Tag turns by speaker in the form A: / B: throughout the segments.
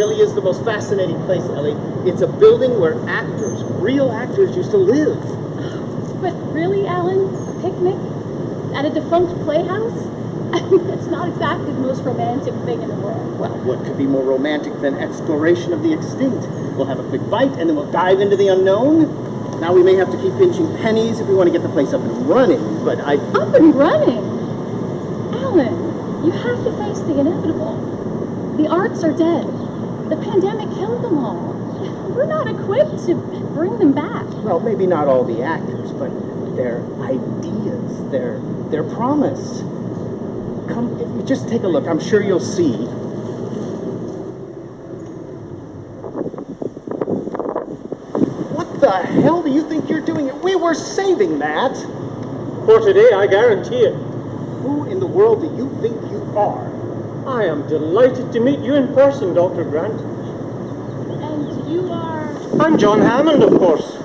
A: really is the most fascinating place, Ellie. It's a building where actors, real actors, used to live.
B: But really, Alan? A picnic? At a defunct playhouse? It's not exactly the most romantic thing in the world.
A: Well, what could be more romantic than exploration of the extinct? We'll have a quick bite, and then we'll dive into the unknown. Now we may have to keep pinching pennies if we want to get the place up and running, but
B: Up and running? Alan, you have to face the inevitable. The arts are dead. The pandemic killed them all. We're not equipped to bring them back.
A: Well, maybe not all the actors, but their ideas, their promise. Come, if you just take a look, I'm sure you'll see. What the hell do you think you're doing? We were saving that.
C: For today, I guarantee it.
A: Who in the world do you think you are?
C: I am delighted to meet you in person, Dr. Grant.
B: And you are...
C: I'm John Hammond, of course.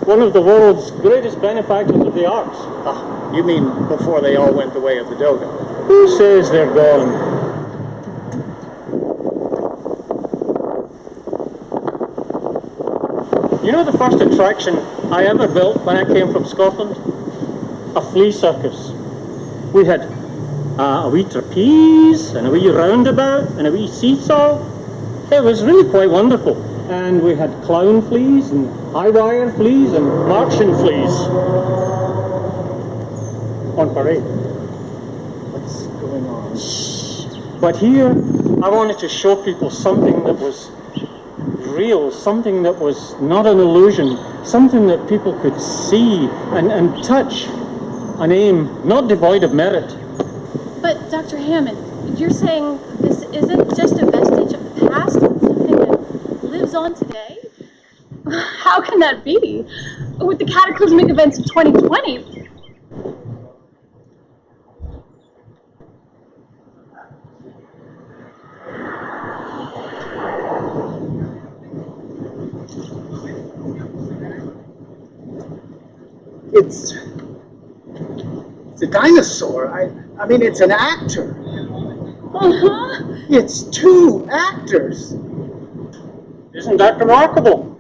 C: One of the world's greatest benefactors of the arts.
A: Ah, you mean before they all went the way of the dodo?
C: Who says they're gone? You know the first attraction I ever built when I came from Scotland? A flea circus. We had a wee trapeze, and a wee roundabout, and a wee seesaw. It was really quite wonderful. And we had clown fleas, and high wire fleas, and marching fleas on parade.
A: What's going on?
C: Shh. But here, I wanted to show people something that was real, something that was not an illusion, something that people could see and touch, an aim not devoid of merit.
B: But, Dr. Hammond, you're saying this isn't just a vestige of the past, it's something that lives on today? How can that be? With the cataclysmic events of 2020,
A: It's a dinosaur. I mean, it's an actor.
B: Uh-huh.
A: It's two actors.
C: Isn't that remarkable?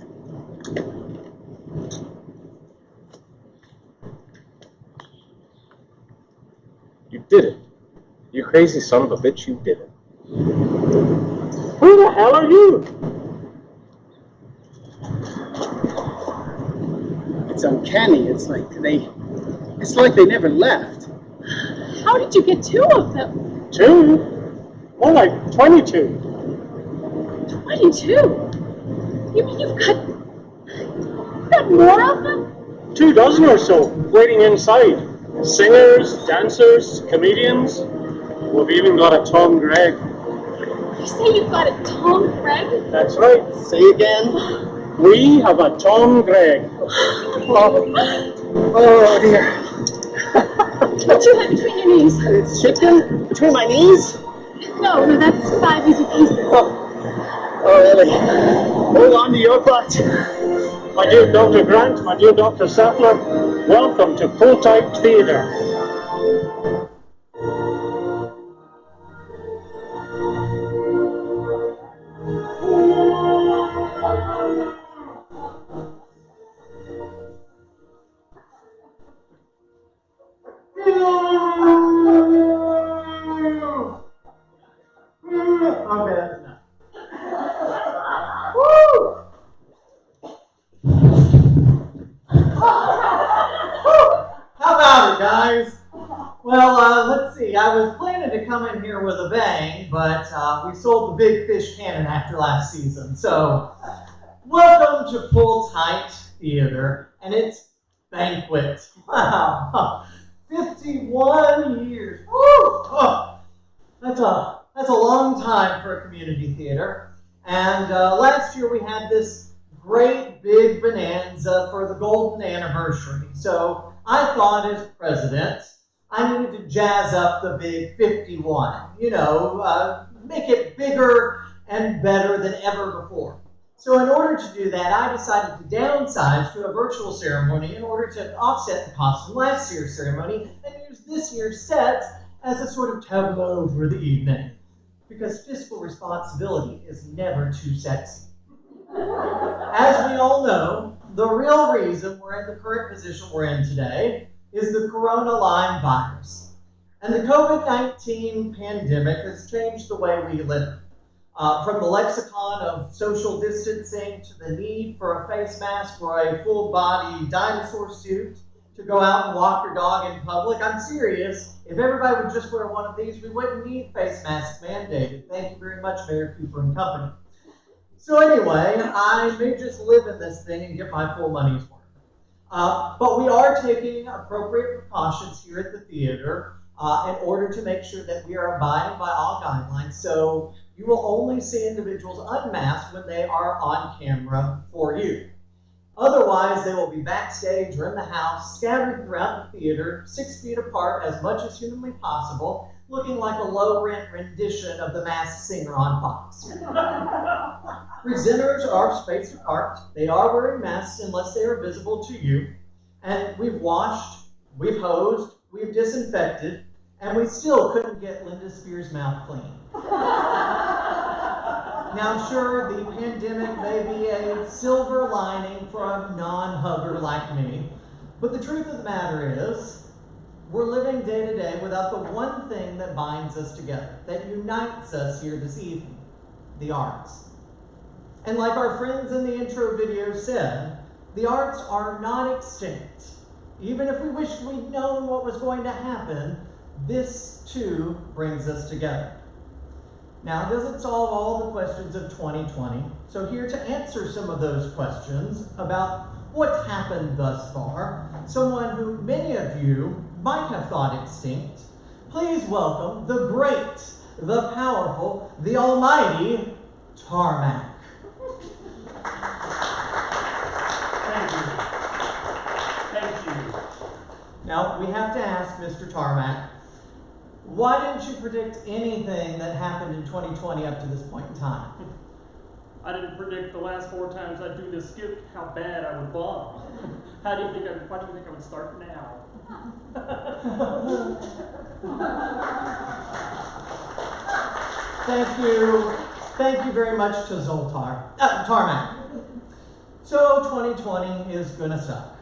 D: You did it. You crazy son of a bitch, you did it.
C: Who the hell are you?
A: It's uncanny. It's like they never left.
B: How did you get two of them?
C: Two? More like 22.
B: 22? You mean you've got more of them?
C: 24 or so, waiting inside. Singers, dancers, comedians. We've even got a Tom Gregg.
B: You say you've got a Tom Gregg?
C: That's right.
A: Say again.
C: We have a Tom Gregg.
A: Oh dear.
B: What you have between your knees?
A: It's chicken between my knees?
B: No, that's 5 easy pieces.
A: Oh, Ellie. Hold on to your butt.
C: My dear Dr. Grant, my dear Dr. Sattler, welcome to Prototype Theatre.
E: Let's see. I was planning to come in here with a bang, but we sold the big fish cannon after last season. So, welcome to Full Tight Theater and its banquet. Wow, 51 years. Woo! Oh, that's a long time for a community theater. And last year we had this great big bonanza for the golden anniversary. So I thought, as president, I needed to jazz up the big 51, make it bigger and better than ever before. So in order to do that, I decided to downsize to a virtual ceremony in order to offset the cost from last year's ceremony and use this year's set as a sort of tableau for the evening. because fiscal responsibility is never too sexy. As we all know, the real reason we're in the current position we're in today is the corona Lyme virus. And the COVID-19 pandemic has changed the way we live. From the lexicon of social distancing to the need for a face mask or a full-body dinosaur suit to go out and walk your dog in public. I'm serious. If everybody would just wear one of these, we wouldn't need face masks mandated. Thank you very much, Mayor Cooper and company. So anyway, I may just live in this thing and get my full money's worth. But we are taking appropriate precautions here at the theater in order to make sure that we are abiding by all guidelines. So you will only see individuals unmasked when they are on camera for you. Otherwise, they will be backstage or in the house, scattered throughout the theater, 6 feet apart as much as humanly possible, looking like a low-rent rendition of The Masked Singer on Fox. Presenters are spaced apart. They are wearing masks unless they are visible to you. And we've washed, we've hosed, we've disinfected, and we still couldn't get Linda Spears' mouth clean. Now, I'm sure the pandemic may be a silver lining for a non-hugger like me, but the truth of the matter is, we're living day to day without the one thing that binds us together, that unites us here this evening, the arts. And like our friends in the intro video said, the arts are not extinct. Even if we wished we'd known what was going to happen, this too brings us together. Now, it doesn't solve all the questions of 2020, so here to answer some of those questions about what's happened thus far, someone who many of you might have thought extinct, please welcome the great, the powerful, the almighty Tarmac.
F: Thank you. Thank you.
E: Now, we have to ask Mr. Tarmac, why didn't you predict anything that happened in 2020 up to this point in time?
F: I didn't predict the last 4 times I'd do this skit how bad I would bomb. Why do you think I would start now?
E: Thank you very much to Tarmac. So 2020 is gonna suck.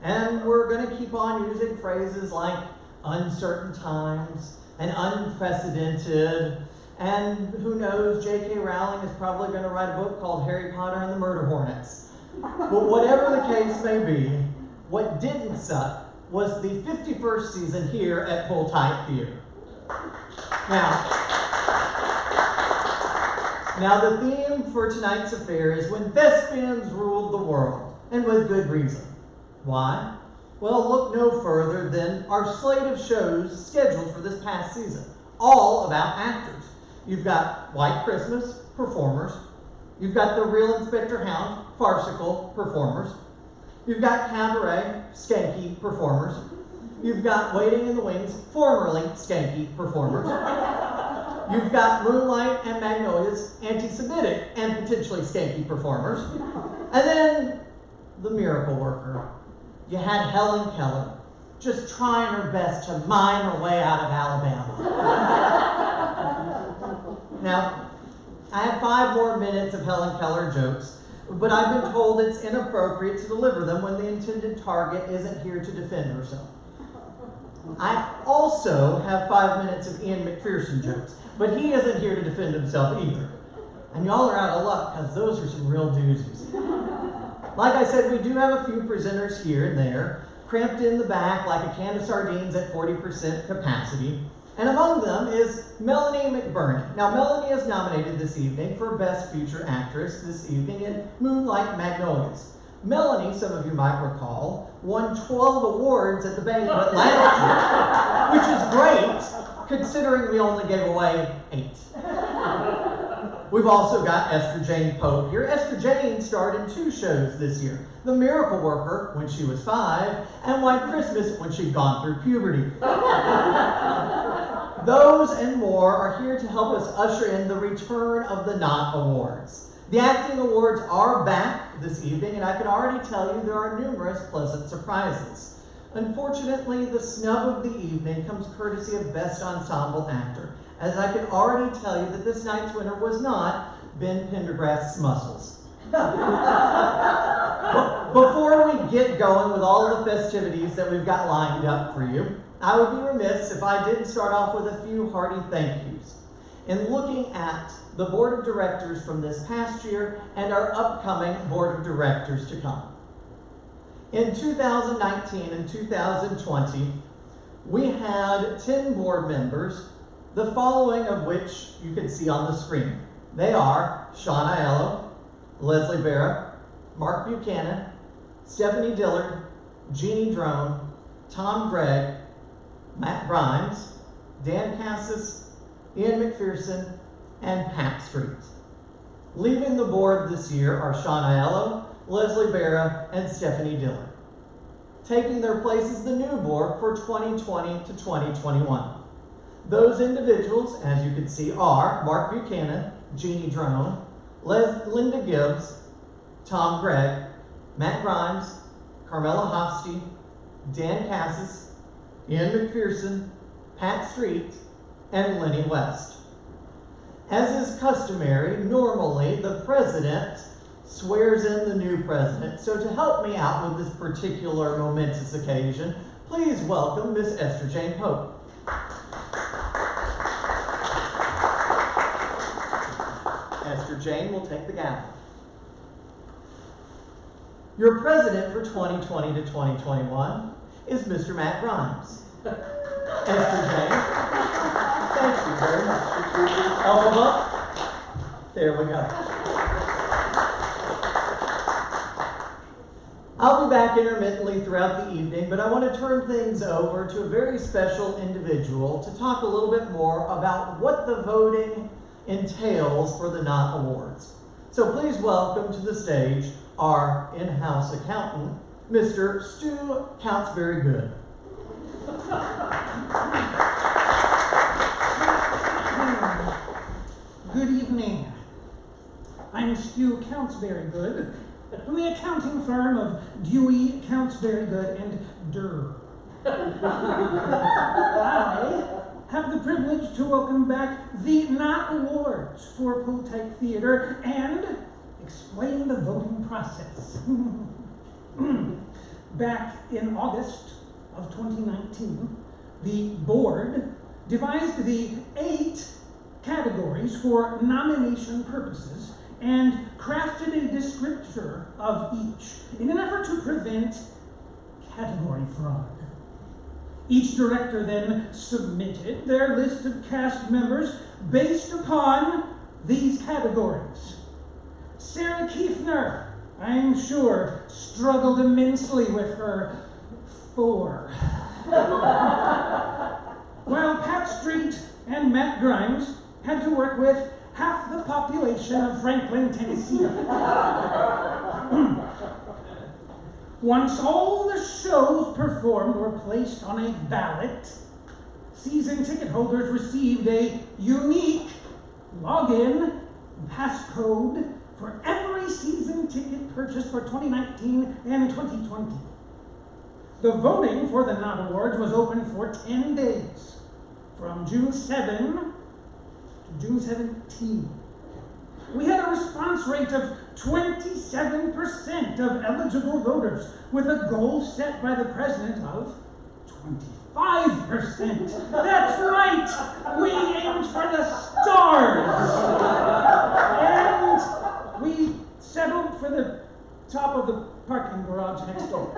E: And we're gonna keep on using phrases like uncertain times and unprecedented, and who knows, J.K. Rowling is probably going to write a book called Harry Potter and the Murder Hornets. But whatever the case may be, what didn't suck was the 51st season here at Pull Tight Theater. Now the theme for tonight's affair is when thespians ruled the world, and with good reason. Why? Well, look no further than our slate of shows scheduled for this past season, all about actors. You've got White Christmas, performers. You've got The Real Inspector Hound, farcical performers. You've got Cabaret, skanky performers. You've got Waiting in the Wings, formerly skanky performers. You've got Moonlight and Magnolias, anti-Semitic and potentially skanky performers. And then The Miracle Worker. You had Helen Keller, just trying her best to mine her way out of Alabama. Now, I have 5 more minutes of Helen Keller jokes, but I've been told it's inappropriate to deliver them when the intended target isn't here to defend herself. I also have 5 minutes of Ian McPherson jokes, but he isn't here to defend himself either. And y'all are out of luck, because those are some real doozies. Like I said, we do have a few presenters here and there, cramped in the back like a can of sardines at 40% capacity. And among them is Melanie McBurney. Now, Melanie is nominated this evening for Best Feature Actress this evening in Moonlight Magnolias. Melanie, some of you might recall, won 12 awards at the banquet last year, which is great, considering we only gave away 8. We've also got Esther Jane Pope here. Esther Jane starred in 2 shows this year. The Miracle Worker, when she was 5, and White Christmas, when she'd gone through puberty. Those and more are here to help us usher in the return of the Not Awards. The acting awards are back this evening, and I can already tell you there are numerous pleasant surprises. Unfortunately, the snub of the evening comes courtesy of Best Ensemble Actor, as I can already tell you that this night's winner was not Ben Pendergrass's muscles. Before we get going with all of the festivities that we've got lined up for you, I would be remiss if I didn't start off with a few hearty thank yous. In looking at the Board of Directors from this past year and our upcoming Board of Directors to come. In 2019 and 2020, we had 10 board members, the following of which you can see on the screen. They are Shauna Aiello, Leslie Barra, Mark Buchanan, Stephanie Dillard, Jeannie Drone, Tom Gregg, Matt Grimes, Dan Cassis, Ian McPherson, and Pat Street. Leaving the board this year are Shauna Aiello, Leslie Barra, and Stephanie Dillard. Taking their place is the new board for 2020 to 2021. Those individuals, as you can see, are Mark Buchanan, Jeannie Drone, Linda Gibbs, Tom Gregg, Matt Grimes, Carmela Hofste, Dan Cassis, Ian McPherson, Pat Street, and Lenny West. As is customary, normally the president swears in the new president. So to help me out with this particular momentous occasion, please welcome Miss Esther Jane Pope. Esther Jane will take the gavel. Your president for 2020 to 2021 is Mr. Matt Grimes. Esther Jane, thank you very much. Elbow up. There we go. I'll be back intermittently throughout the evening, but I want to turn things over to a very special individual to talk a little bit more about what the voting entails for the Knott Awards. So please welcome to the stage our in-house accountant, Mr. Stu Counts Very Good.
G: Good evening. I'm Stu Counts Very Good from the accounting firm of Dewey Counts Very Good and Durr. I have the privilege to welcome back the Knott Awards for Pull-Type Theater and explain the voting process. Back in August of 2019, the board devised the 8 categories for nomination purposes and crafted a descriptor of each in an effort to prevent category fraud. Each director then submitted their list of cast members based upon these categories. Sarah Kiefner, I'm sure, struggled immensely with her 4. While Pat Street and Matt Grimes had to work with half the population of Franklin, Tennessee. Once all the shows performed were placed on a ballot, season ticket holders received a unique login passcode for every season ticket purchased for 2019 and 2020. The voting for the Knott Awards was open for 10 days, from June 7 to June 17. We had a response rate of 27% of eligible voters, with a goal set by the president of 25%. That's right! We aimed for the stars! And we settled for the top of the parking garage next door.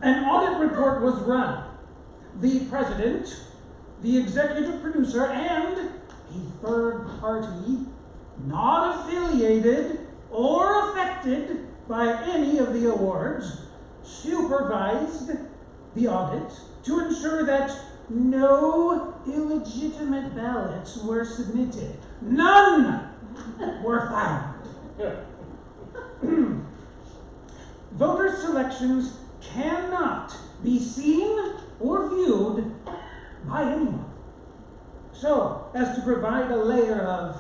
G: An audit report was run. The president, the executive producer, and a third party not affiliated or affected by any of the awards supervised the audit to ensure that no illegitimate ballots were submitted. None were found. Voter selections cannot be seen or viewed by anyone, so as to provide a layer of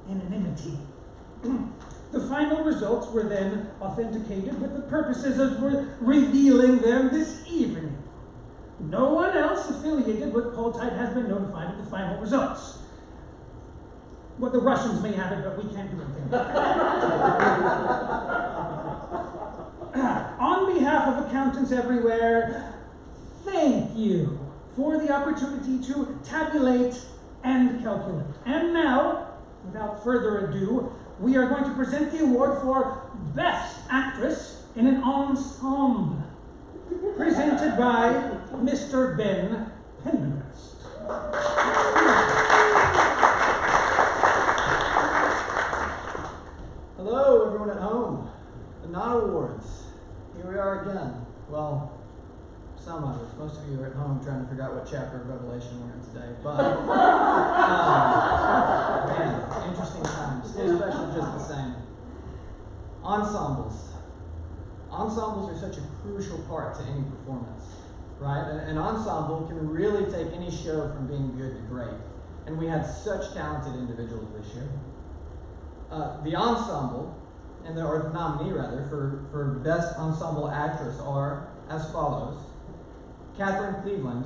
G: anonymity. The final results were then authenticated with the purposes of revealing them this evening. No one else affiliated with Poltite has been notified of the final results. Well, the Russians may have it, but we can't do anything about it. On behalf of accountants everywhere, thank you for the opportunity to tabulate and calculate. And now, without further ado, we are going to present the award for Best Actress in an Ensemble, presented by Mr. Ben Pendergast.
E: Hello, everyone at home. The Not Awards. Here we are again. Well, some of us. Most of you are at home trying to figure out what chapter of Revelation we're in today. But, man, interesting times. Still special, just the same. Ensembles. Ensembles are such a crucial part to any performance, right? An ensemble can really take any show from being good to great. And we had such talented individuals this year. The ensemble, or the nominee rather, for Best Ensemble Actress are as follows: Catherine Cleveland,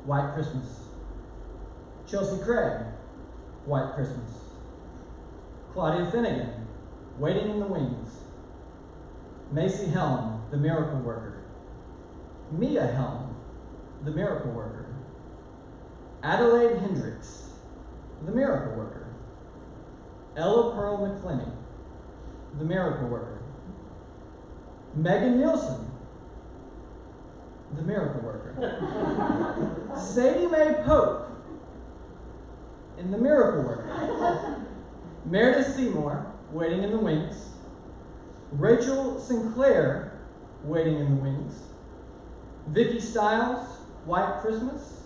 E: White Christmas; Chelsea Craig, White Christmas; Claudia Finnegan, Waiting in the Wings; Macy Helm, The Miracle Worker; Mia Helm, The Miracle Worker; Adelaide Hendricks, The Miracle Worker; Ella Pearl McClinney, The Miracle Worker; Megan Nielsen, The Miracle Worker; Sadie Mae Pope in The Miracle Worker; Meredith Seymour, Waiting in the Wings; Rachel Sinclair, Waiting in the Wings; Vicky Stiles, White Christmas;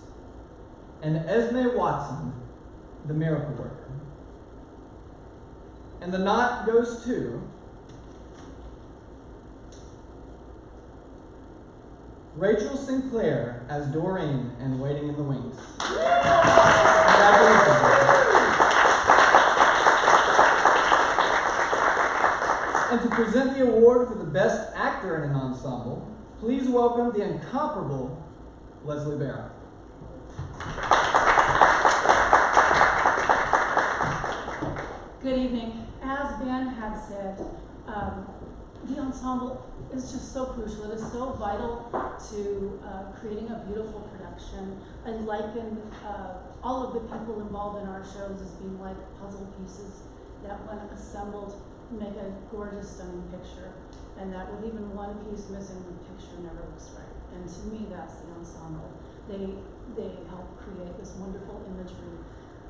E: and Esme Watson, The Miracle Worker. And the nod goes to Rachel Sinclair as Doreen in Waiting in the Wings. And to present the award for the Best Actor in an Ensemble, please welcome the incomparable Leslie Barrett.
B: Good evening. As Ben had said, the ensemble is just so crucial. It is so vital to creating a beautiful production. I liken all of the people involved in our shows as being like puzzle pieces that, when assembled, make a gorgeous, stunning picture. And that with even one piece missing, the picture never looks right. And to me, that's the ensemble. They help create this wonderful imagery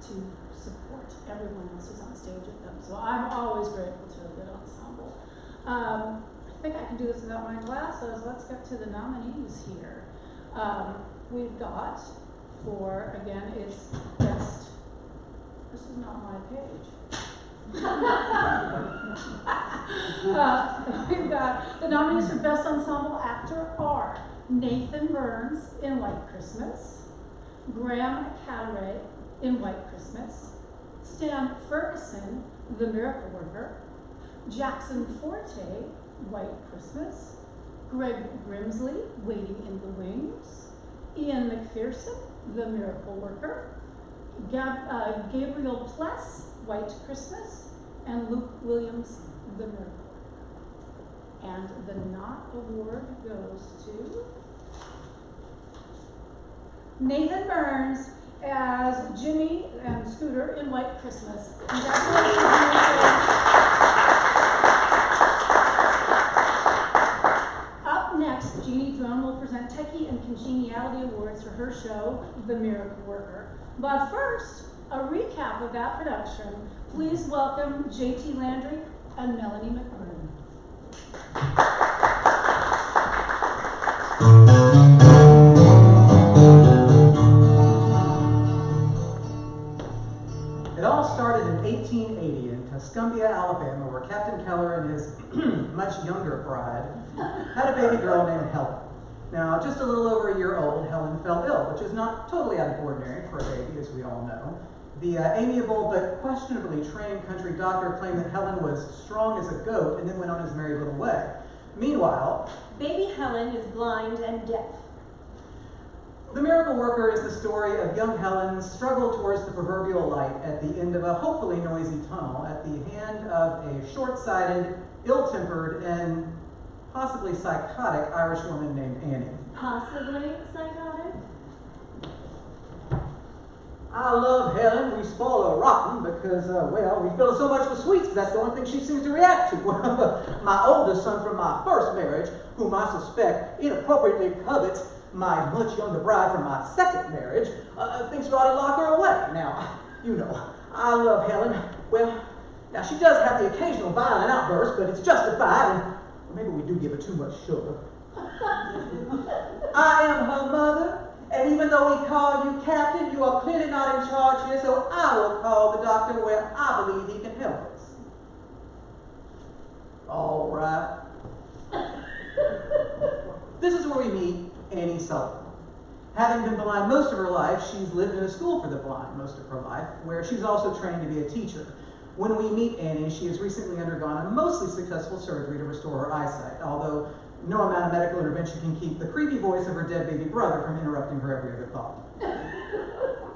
B: to support everyone else who's on stage with them. So I'm always grateful to a good ensemble. I think I can do this without my glasses. Let's get to the nominees here. We've got for, again, it's best, this is not my page. We've got the nominees for Best Ensemble Actor are Nathan Burns in White Christmas, Graham Cataray in White Christmas, Stan Ferguson, The Miracle Worker, Jackson Forte, White Christmas, Greg Grimsley, Waiting in the Wings, Ian McPherson, The Miracle Worker, Gabriel Pless, White Christmas, and Luke Williams, The Miracle Worker. And the Not Award goes to Nathan Burns as Jimmy and Scooter in White Christmas. Congratulations, Up next, Jeannie Drone will present Techie and Congeniality Awards for her show, The Miracle Worker. But first, a recap of that production. Please welcome JT Landry and Melanie McBurney.
H: It all started in 1880 in Tuscumbia, Alabama, where Captain Keller and his much younger bride had a baby girl named Helen. Now, just a little over a year old, Helen fell ill, which is not totally out of the ordinary for a baby, as we all know. The amiable but questionably trained country doctor claimed that Helen was strong as a goat and then went on his merry little way. Meanwhile,
I: baby Helen is blind and deaf.
H: The Miracle Worker is the story of young Helen's struggle towards the proverbial light at the end of a hopefully noisy tunnel at the hand of a short-sighted, ill-tempered, and possibly psychotic Irish woman named Annie.
I: Possibly psychotic?
H: I love Helen. We spoil her rotten because, well, we fill her so much with sweets because that's the only thing she seems to react to. My oldest son from my first marriage, whom I suspect inappropriately covets my much younger bride from my second marriage, thinks we ought to lock her away. Now, you know, I love Helen. Well, now she does have the occasional violent outburst, but it's justified, and maybe we do give her too much sugar. I am her mother. And even though we call you captain, you are clearly not in charge here, so I will call the doctor where I believe he can help us. All right. This is where we meet Annie Sullivan. Having been blind most of her life, she's lived in a school for the blind most of her life, where she's also trained to be a teacher. When we meet Annie, she has recently undergone a mostly successful surgery to restore her eyesight, although no amount of medical intervention can keep the creepy voice of her dead baby brother from interrupting her every other thought.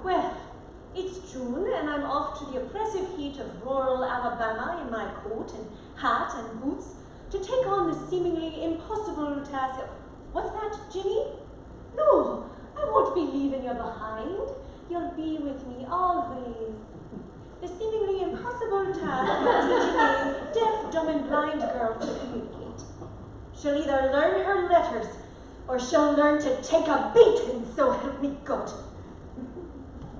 I: Well, it's June, and I'm off to the oppressive heat of rural Alabama in my coat and hat and boots to take on the seemingly impossible task of... What's that, Jimmy? No, I won't be leaving you behind. You'll be with me always. The seemingly impossible task of teaching a deaf, dumb, and blind girl to communicate. She'll either learn her letters, or she'll learn to take a beating, so help me God.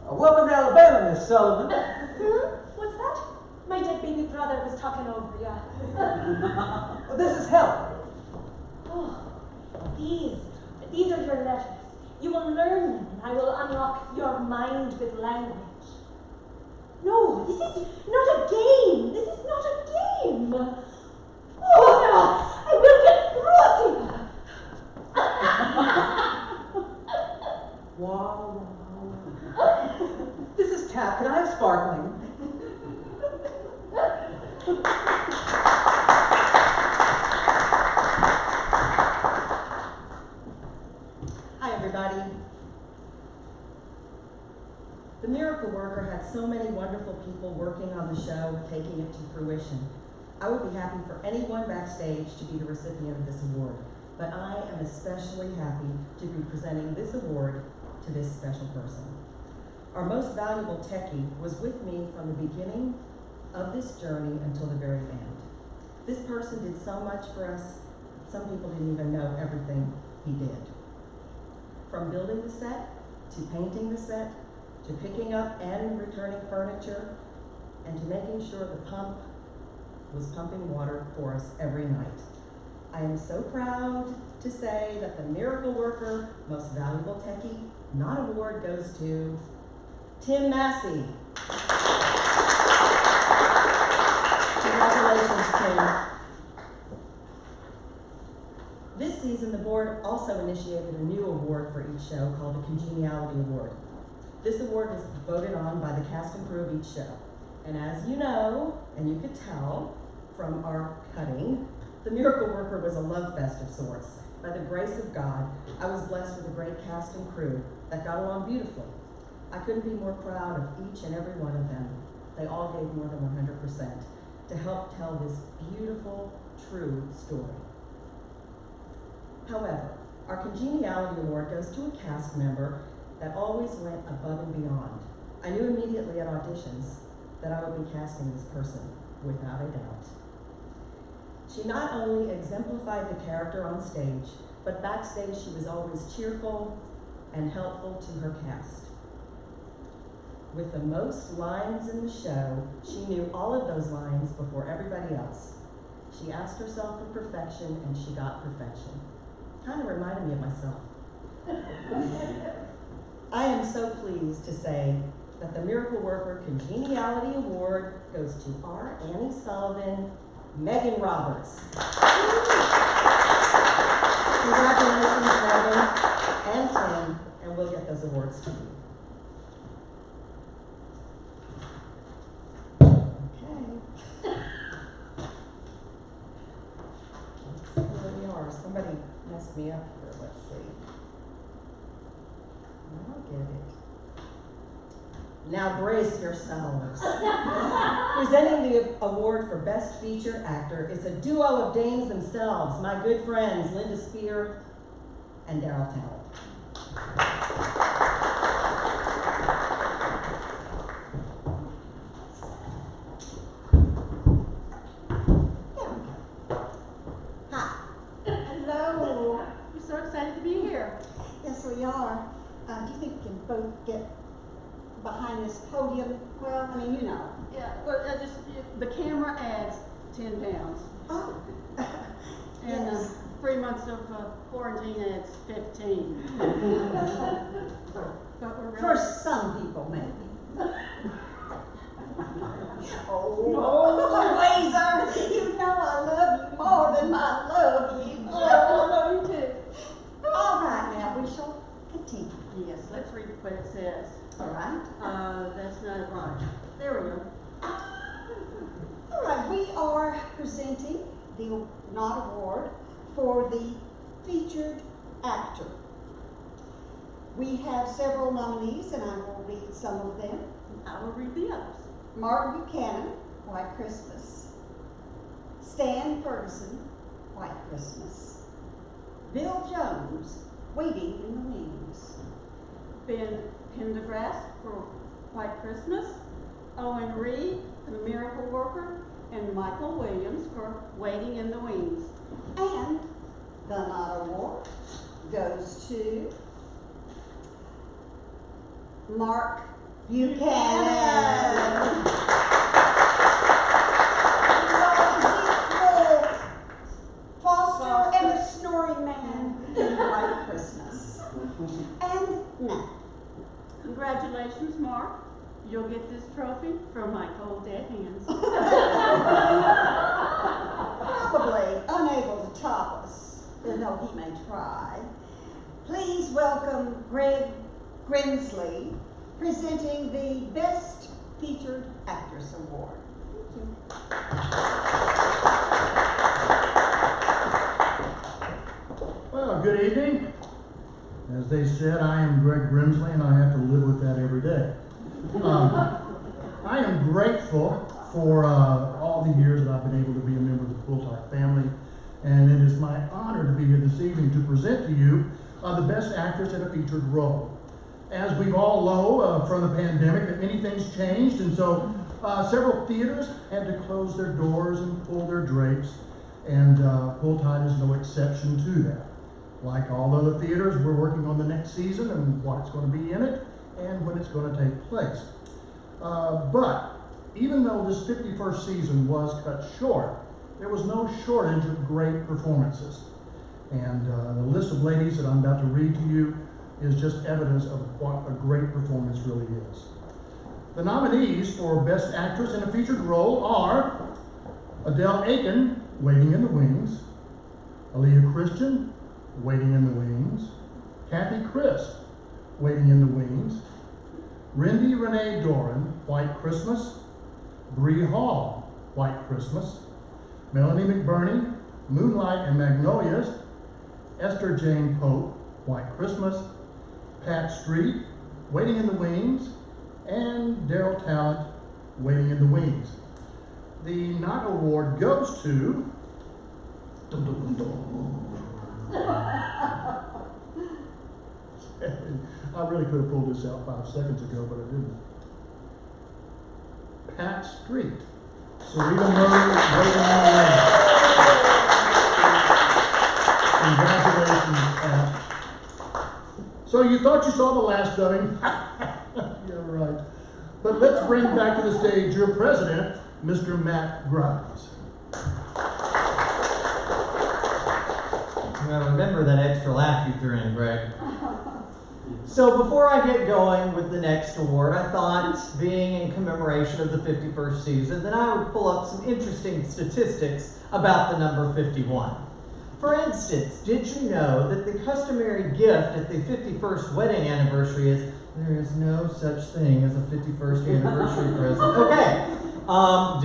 H: Welcome to Alabama, Miss Sullivan.
I: What's that? My dead baby brother was talking over you.
H: This is Helen.
I: Oh, these are your letters. You will learn them, and I will unlock your mind with language. No, this is not a game. This is not a game. Oh, no, I will get through.
H: Wow. This is tap. Can I have sparkling?
J: Hi, everybody. The Miracle Worker had so many wonderful people working on the show, taking it to fruition. I would be happy for anyone backstage to be the recipient of this award, but I am especially happy to be presenting this award to this special person. Our most valuable techie was with me from the beginning of this journey until the very end. This person did so much for us, some people didn't even know everything he did. From building the set, to painting the set, to picking up and returning furniture, and to making sure the pump was pumping water for us every night. I am so proud to say that the Miracle Worker Most Valuable Techie Not Award goes to Tim Massey. Congratulations, Tim. This season, the board also initiated a new award for each show called the Congeniality Award. This award is voted on by the cast and crew of each show. And as you know, and you could tell from our cutting, the Miracle Worker was a love fest of sorts. By the grace of God, I was blessed with a great cast and crew that got along beautifully. I couldn't be more proud of each and every one of them. They all gave more than 100% to help tell this beautiful, true story. However, our Congeniality Award goes to a cast member that always went above and beyond. I knew immediately at auditions that I would be casting this person, without a doubt. She not only exemplified the character on stage, but backstage she was always cheerful and helpful to her cast. With the most lines in the show, she knew all of those lines before everybody else. She asked herself for perfection, and she got perfection. Kind of reminded me of myself. I am so pleased to say that the Miracle Worker Congeniality Award goes to our Annie Sullivan, Megan Roberts. Congratulations, Megan and Tim, and we'll get those awards to you. mess me up here. Let's see. I'll get it. Now brace yourselves. Presenting the award for Best Featured Actor is a duo of dames themselves, my good friends Linda Spear and Daryl Talent.
K: Hello. We're so excited to be here. Yes, we are. Do you think we can both get behind this podium? Well, I mean, you know. Yeah, well, the camera adds 10 pounds. Oh. And yes. 3 months of quarantine adds 15. But we're really...
J: For some people, maybe.
K: Oh, Razor, you know I love you more than I love you. Oh, I love you too. All right, now we shall continue.
L: Yes, let's read what it says.
K: All right.
L: That's not right. There we go.
K: All right, we are presenting the Nod Award for the featured actor. We have several nominees, and I will read some of them.
L: I will read the others.
K: Martin Buchanan, White Christmas. Stan Ferguson, White Christmas. Bill Jones, Waiting in the Wings.
L: Ben Pendergrass for White Christmas. Owen Reed, The Miracle Worker, and Michael Williams for Waiting in the Wings.
K: And the Nod Award goes to Mark Buchanan. Foster and the Snoring Man in White Christmas. And now.
L: Congratulations, Mark. You'll get this trophy from my cold dead hands.
K: Probably unable to top us, though he may try. Please welcome Greg Grimsley, presenting the Best Featured Actress Award. Thank you.
M: Well, good evening. As they said, I am Greg Grimsley, and I have to live with that every day. I am grateful for all the years that I've been able to be a member of the Pooltide family, and it is my honor to be here this evening to present to you the Best Actress in a Featured Role. As we all know from the pandemic, that many things changed, and so several theaters had to close their doors and pull their drapes, and Pooltide is no exception to that. Like all other theaters, we're working on the next season and what's going to be in it and when it's going to take place. But even though this 51st season was cut short, there was no shortage of great performances. And the list of ladies that I'm about to read to you is just evidence of what a great performance really is. The nominees for Best Actress in a Featured Role are Adele Aiken, Waiting in the Wings; Aaliyah Christian, Waiting in the Wings; Kathy Crisp, Waiting in the Wings; Rindy Renee Doran, White Christmas; Bree Hall, White Christmas; Melanie McBurney, Moonlight and Magnolias; Esther Jane Pope, White Christmas; Pat Street, Waiting in the Wings; and Daryl Talent, Waiting in the Wings. The Nod Award goes to I really could have pulled this out 5 seconds ago, but I didn't. Pat Street. Sarita Murray, Waiting in the Wings. Congratulations, Pat. So you thought you saw the last of him? Yeah, right. But let's bring back to the stage your president, Mr. Matt Grimes.
E: Now remember that extra laugh you threw in, Greg. So before I get going with the next award, I thought, being in commemoration of the 51st season, that I would pull up some interesting statistics about the number 51. For instance, did you know that the customary gift at the 51st wedding anniversary is There is no such thing as a 51st anniversary present. Okay.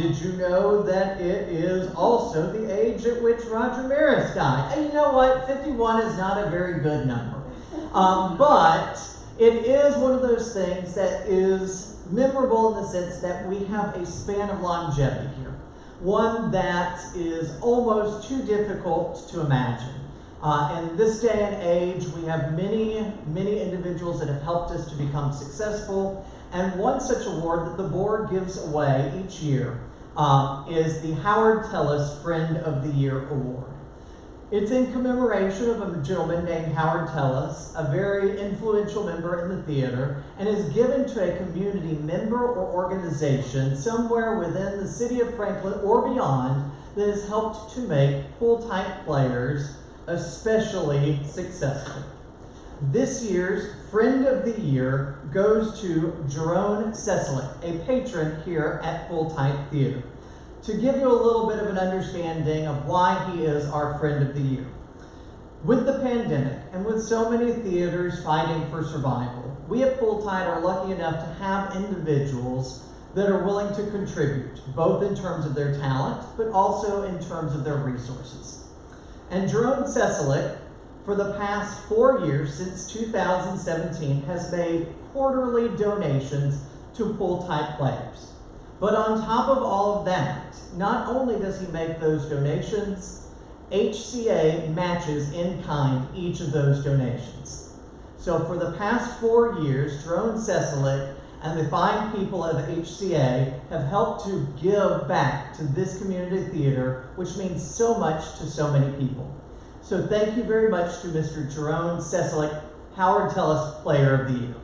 E: Did you know that it is also the age at which Roger Maris died? And you know what? 51 is not a very good number. But it is one of those things that is memorable in the sense that we have a span of longevity here. One that is almost too difficult to imagine. In this day and age, we have many, many individuals that have helped us to become successful. And one such award that the board gives away each year is the Howard Tellis Friend of the Year Award. It's in commemoration of a gentleman named Howard Tellis, a very influential member in the theater, and is given to a community member or organization somewhere within the city of Franklin or beyond that has helped to make pool-type players especially successful. This year's Friend of the Year goes to Jerome Ceslick, a patron here at Pool-Type Theater. To give you a little bit of an understanding of why he is our Friend of the Year. With the pandemic and with so many theaters fighting for survival, we at Pool-Type are lucky enough to have individuals that are willing to contribute, both in terms of their talent, but also in terms of their resources. And Jerome Ceslick, for the past 4 years, since 2017, has made quarterly donations to pool-type players. But on top of all of that, not only does he make those donations, HCA matches in kind each of those donations. So for the past 4 years, Jerome Ceslick and the fine people of HCA have helped to give back to this community theater, which means so much to so many people. So thank you very much to Mr. Jerome Ceslick, Howard Tellis Player of the Year.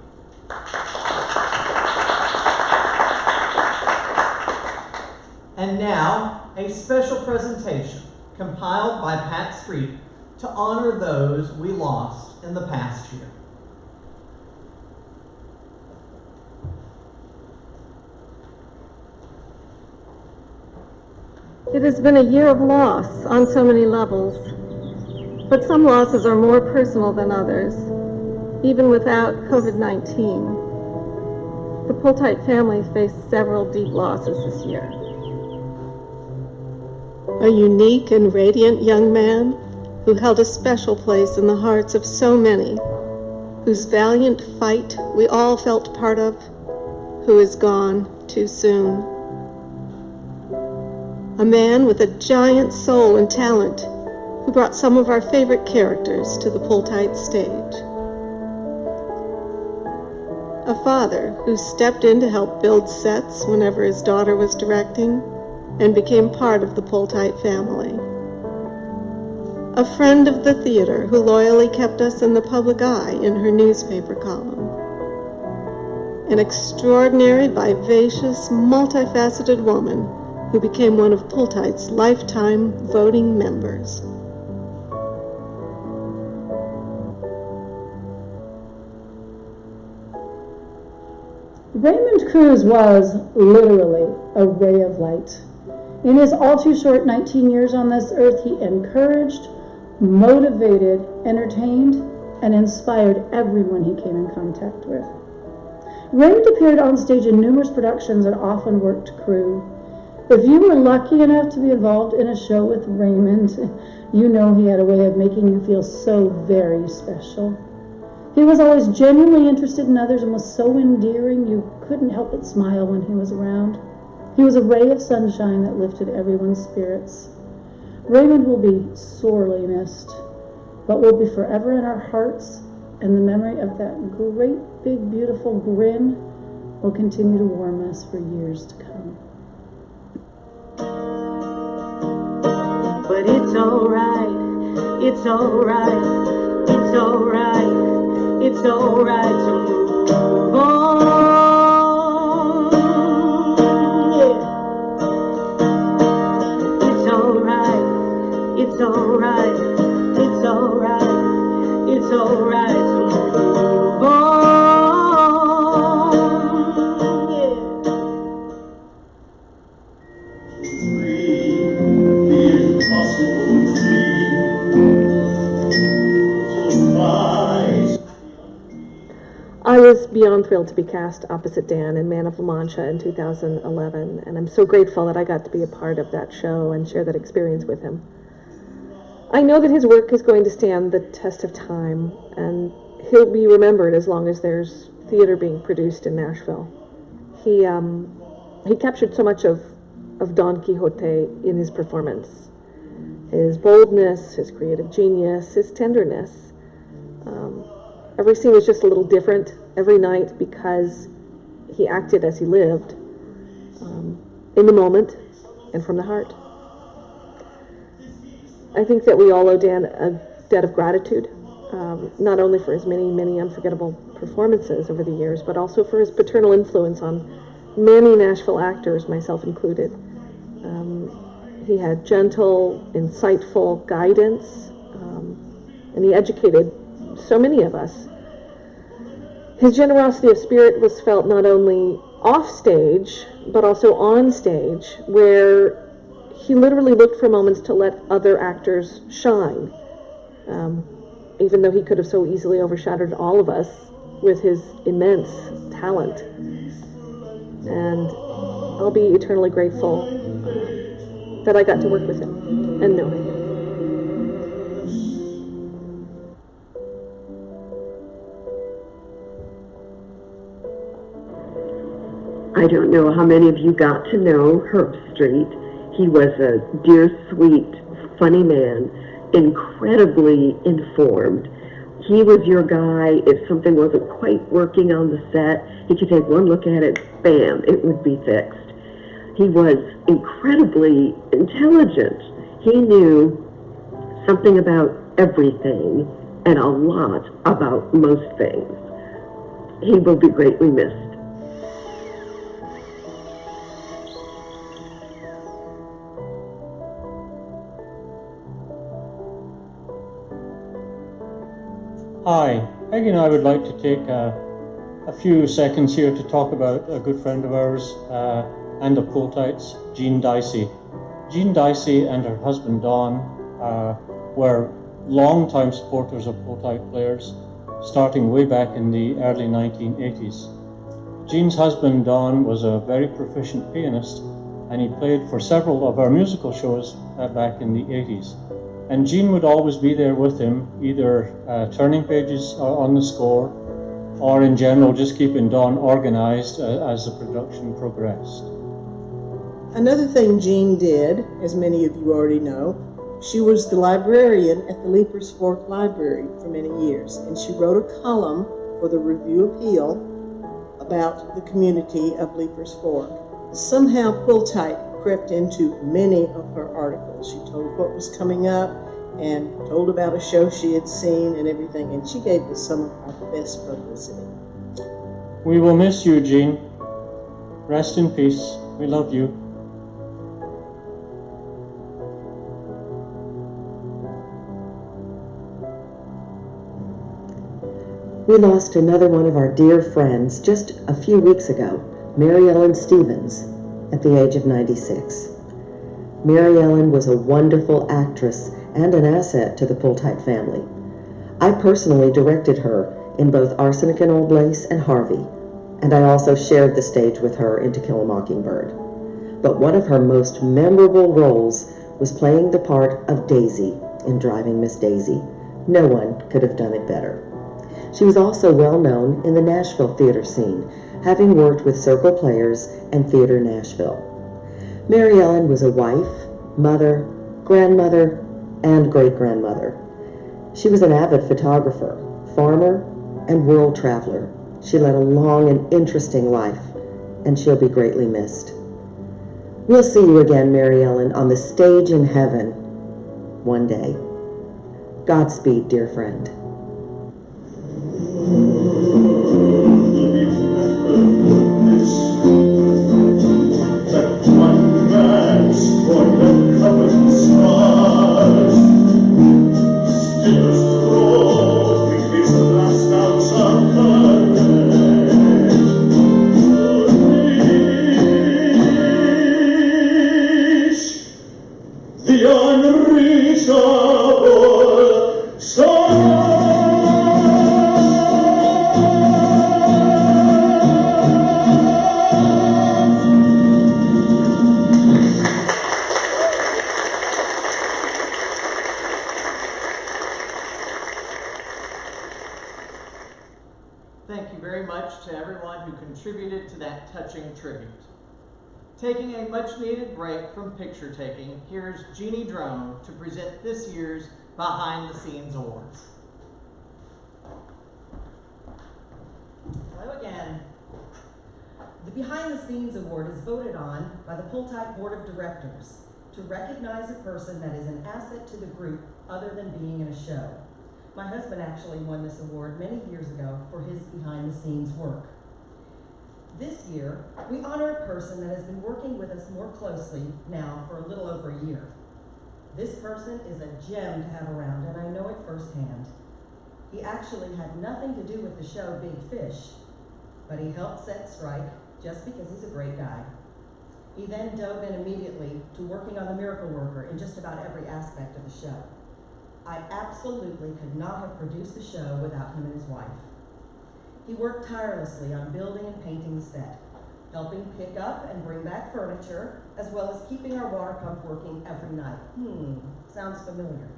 E: And now, a special presentation compiled by Pat Street to honor those we lost in the past year.
N: It has been a year of loss on so many levels, but some losses are more personal than others, even without COVID-19. The Pooltight family faced several deep losses this year. A unique and radiant young man who held a special place in the hearts of so many, whose valiant fight we all felt part of, who is gone too soon. A man with a giant soul and talent who brought some of our favorite characters to the Pooltight stage. A father who stepped in to help build sets whenever his daughter was directing and became part of the Pooltight family. A friend of the theater who loyally kept us in the public eye in her newspaper column. An extraordinary, vivacious, multifaceted woman who became one of Pooltight's lifetime voting members.
O: Raymond Cruz was literally a ray of light. In his all too short 19 years on this earth, he encouraged, motivated, entertained, and inspired everyone he came in contact with. Raymond appeared on stage in numerous productions and often worked crew. If you were lucky enough to be involved in a show with Raymond, you know he had a way of making you feel so very special. He was always genuinely interested in others and was so endearing you couldn't help but smile when he was around. He was a ray of sunshine that lifted everyone's spirits. Raymond will be sorely missed, but will be forever in our hearts, and the memory of that great, big, beautiful grin will continue to warm us for years to come.
P: But it's alright, it's alright, it's alright, it's alright to move on. Yeah. It's alright, it's alright, it's alright, it's alright to move on.
N: I was beyond
Q: thrilled to be cast opposite Dan in Man of La Mancha in 2011, and I'm so grateful that I got to be a part of that show and share that experience with him. I know that his work is going to stand the test of time, and he'll be remembered as long as there's theater being produced in Nashville. He captured so much of Don Quixote in his performance. His boldness, his creative genius, his tenderness. Every scene was just a little different every night because he acted as he lived, in the moment and from the heart. I think that we all owe Dan a debt of gratitude, not only for his many, many unforgettable performances over the years, but also for his paternal influence on many Nashville actors, myself included. He had gentle, insightful guidance, and he educated so many of us. His generosity of spirit was felt not only off stage, but also on stage, where he literally looked for moments to let other actors shine, even though he could have so easily overshadowed all of us with his immense talent. And I'll be eternally grateful that I got to work with him and know him.
R: I don't know how many of you got to know Herb Street. He was a dear, sweet, funny man, incredibly informed. He was your guy. If something wasn't quite working on the set, he could take one look at it, bam, it would be fixed. He was incredibly intelligent. He knew something about everything and a lot about most things. He will be greatly missed.
C: Hi, Peggy and I would like to take a few seconds here to talk about a good friend of ours and of Pooltights, Jean Dicey. Jean Dicey and her husband Don were long-time supporters of Pooltight players, starting way back in the early 1980s. Jean's husband Don was a very proficient pianist, and he played for several of our musical shows back in the 80s. And Jean would always be there with him, either turning pages on the score, or in general just keeping Don organized as the production progressed.
S: Another thing Jean did, as many of you already know, she was the librarian at the Leapers Fork Library for many years, and she wrote a column for the Review-Appeal about the community of Leapers Fork. Somehow Pooltight crept into many of her articles. She told what was coming up and told about a show she had seen and everything, and she gave us some of our best publicity.
C: We will miss you, Jean. Rest in peace. We love you.
T: We lost another one of our dear friends just a few weeks ago, Mary Ellen Stevens, at the age of 96. Mary Ellen was a wonderful actress and an asset to the Pooltight family. I personally directed her in both Arsenic and Old Lace and Harvey, and I also shared the stage with her in To Kill a Mockingbird. But one of her most memorable roles was playing the part of Daisy in Driving Miss Daisy. No one could have done it better. She was also well known in the Nashville theater scene, having worked with Circle Players and Theater Nashville. Mary Ellen was a wife, mother, grandmother, and great-grandmother. She was an avid photographer, farmer, and world traveler. She led a long and interesting life, and she'll be greatly missed. We'll see you again, Mary Ellen, on the stage in heaven one day. Godspeed, dear friend.
U: The unreachable soul.
E: contributed to that touching tribute. Taking a much-needed break from picture taking, here's Jeannie Drone to present this year's Behind the Scenes Awards.
J: Hello again. The Behind the Scenes Award is voted on by the Pull-Type Board of Directors to recognize a person that is an asset to the group other than being in a show. My husband actually won this award many years ago for his behind-the-scenes work. This year, we honor a person that has been working with us more closely now for a little over a year. This person is a gem to have around, and I know it firsthand. He actually had nothing to do with the show Big Fish, but he helped set strike just because he's a great guy. He then dove in immediately to working on The Miracle Worker in just about every aspect of the show. I absolutely could not have produced the show without him and his wife. He worked tirelessly on building and painting the set, helping pick up and bring back furniture, as well as keeping our water pump working every night. Sounds familiar.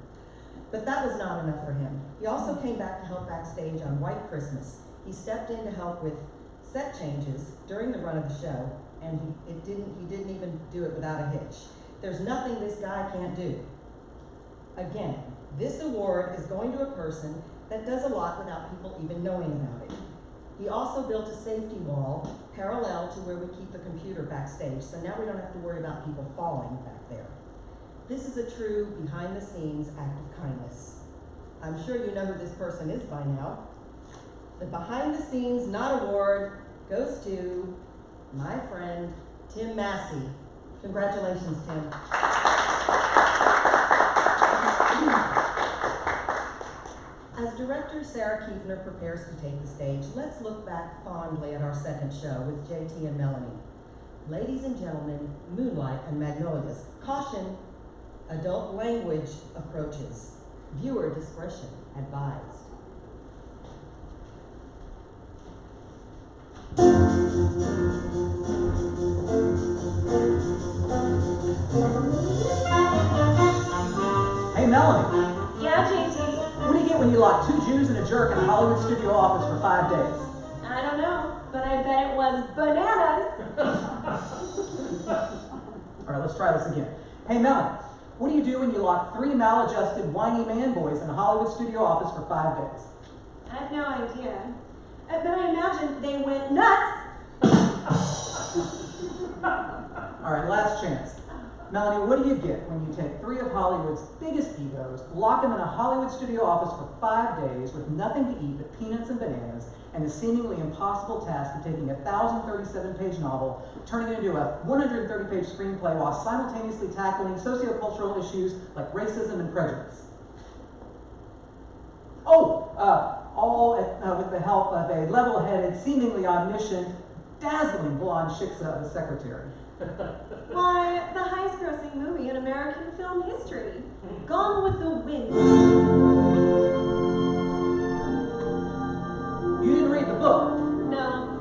J: But that was not enough for him. He also came back to help backstage on White Christmas. He stepped in to help with set changes during the run of the show, and he didn't even do it without a hitch. There's nothing this guy can't do. Again, this award is going to a person that does a lot without people even knowing about it. He also built a safety wall parallel to where we keep the computer backstage, so now we don't have to worry about people falling back there. This is a true behind-the-scenes act of kindness. I'm sure you know who this person is by now. The Behind the Scenes Not Award goes to my friend, Tim Massey. Congratulations, Tim. As director Sarah Kiefner prepares to take the stage, let's look back fondly at our second show with JT and Melanie. Ladies and gentlemen, Moonlight and Magnolias. Caution, adult language approaches. Viewer discretion advised.
H: Hey, Melanie.
I: Yeah, JT?
H: What do you get when you lock 2 Jews and a jerk in a Hollywood studio office for 5 days?
I: I don't know, but I bet it was bananas.
H: All right, let's try this again. Hey, Melanie. What do you do when you lock 3 maladjusted, whiny man boys in a Hollywood studio office for 5 days?
I: I have no idea. But I imagine they went nuts.
H: All right, last chance. Melanie, what do you get when you take 3 of Hollywood's biggest egos, lock them in a Hollywood studio office for 5 days with nothing to eat but peanuts and bananas, and the seemingly impossible task of taking a 1,037-page novel, turning it into a 130-page screenplay while simultaneously tackling sociocultural issues like racism and prejudice? All with the help of a level-headed, seemingly omniscient, dazzling blonde shiksa of a secretary.
I: Why, the highest-grossing movie in American film history. Gone with the Wind.
H: You didn't read the book?
I: No.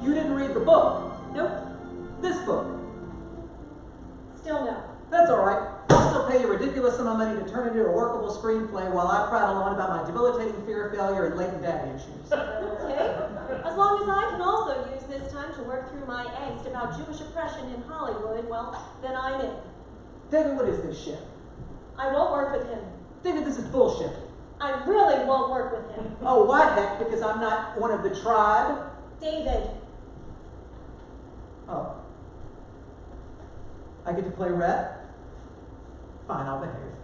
H: You didn't read the book?
I: Nope.
H: This book?
I: Still no.
H: That's all right. I'll still pay you a ridiculous sum of money to turn it into a workable screenplay while I prattle on about my debilitating fear of failure and latent daddy issues.
I: Okay. As long as I can also use this time to work through my angst about Jewish oppression in Hollywood, well, then I'm in.
H: David, what is this shit?
I: I won't work with him.
H: David, this is bullshit.
I: I really won't work with him.
H: Oh, why heck? Because I'm not one of the tribe?
I: David.
H: Oh. I get to play Rhett? Fine, I'll behave.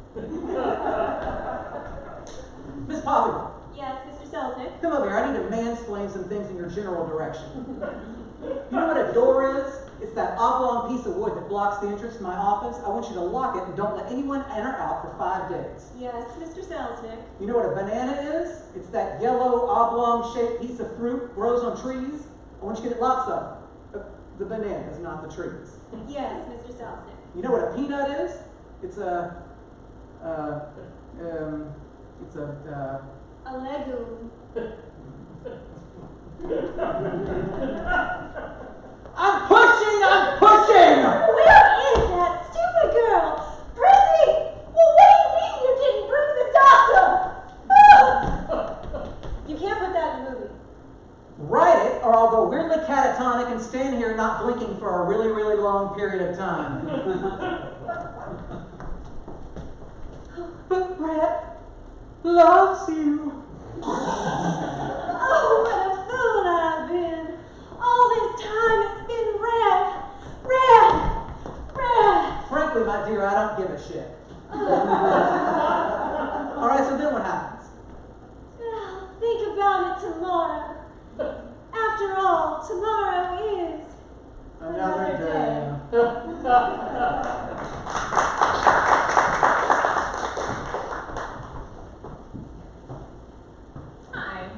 H: Miss Pollywell.
I: Yes, Mr. Selznick?
H: Come over here. I need to mansplain some things in your general direction. You know what a door is? It's that oblong piece of wood that blocks the entrance to my office. I want you to lock it and don't let anyone enter out for 5 days.
I: Yes, Mr. Selznick?
H: You know what a banana is? It's that yellow, oblong-shaped piece of fruit grows on trees. I want you to get lots of them. The bananas, not the trees.
I: Yes, Mr. Selznick?
H: You know what a peanut is? It's a
I: legume.
H: I'm pushing!
I: Where is that stupid girl? Prissy! Well, what do you mean you didn't bring the doctor? You can't put that in the movie.
H: Write it, or I'll go weirdly catatonic finally can stand here not blinking for a really, really long period of time. But Brett loves you.
I: Oh, what a fool I've been. All this time it's been Red.
H: Frankly, my dear, I don't give a shit. All right, so then what happens?
I: I'll think about it tomorrow. After all, tomorrow is
H: Another day.
U: Hi,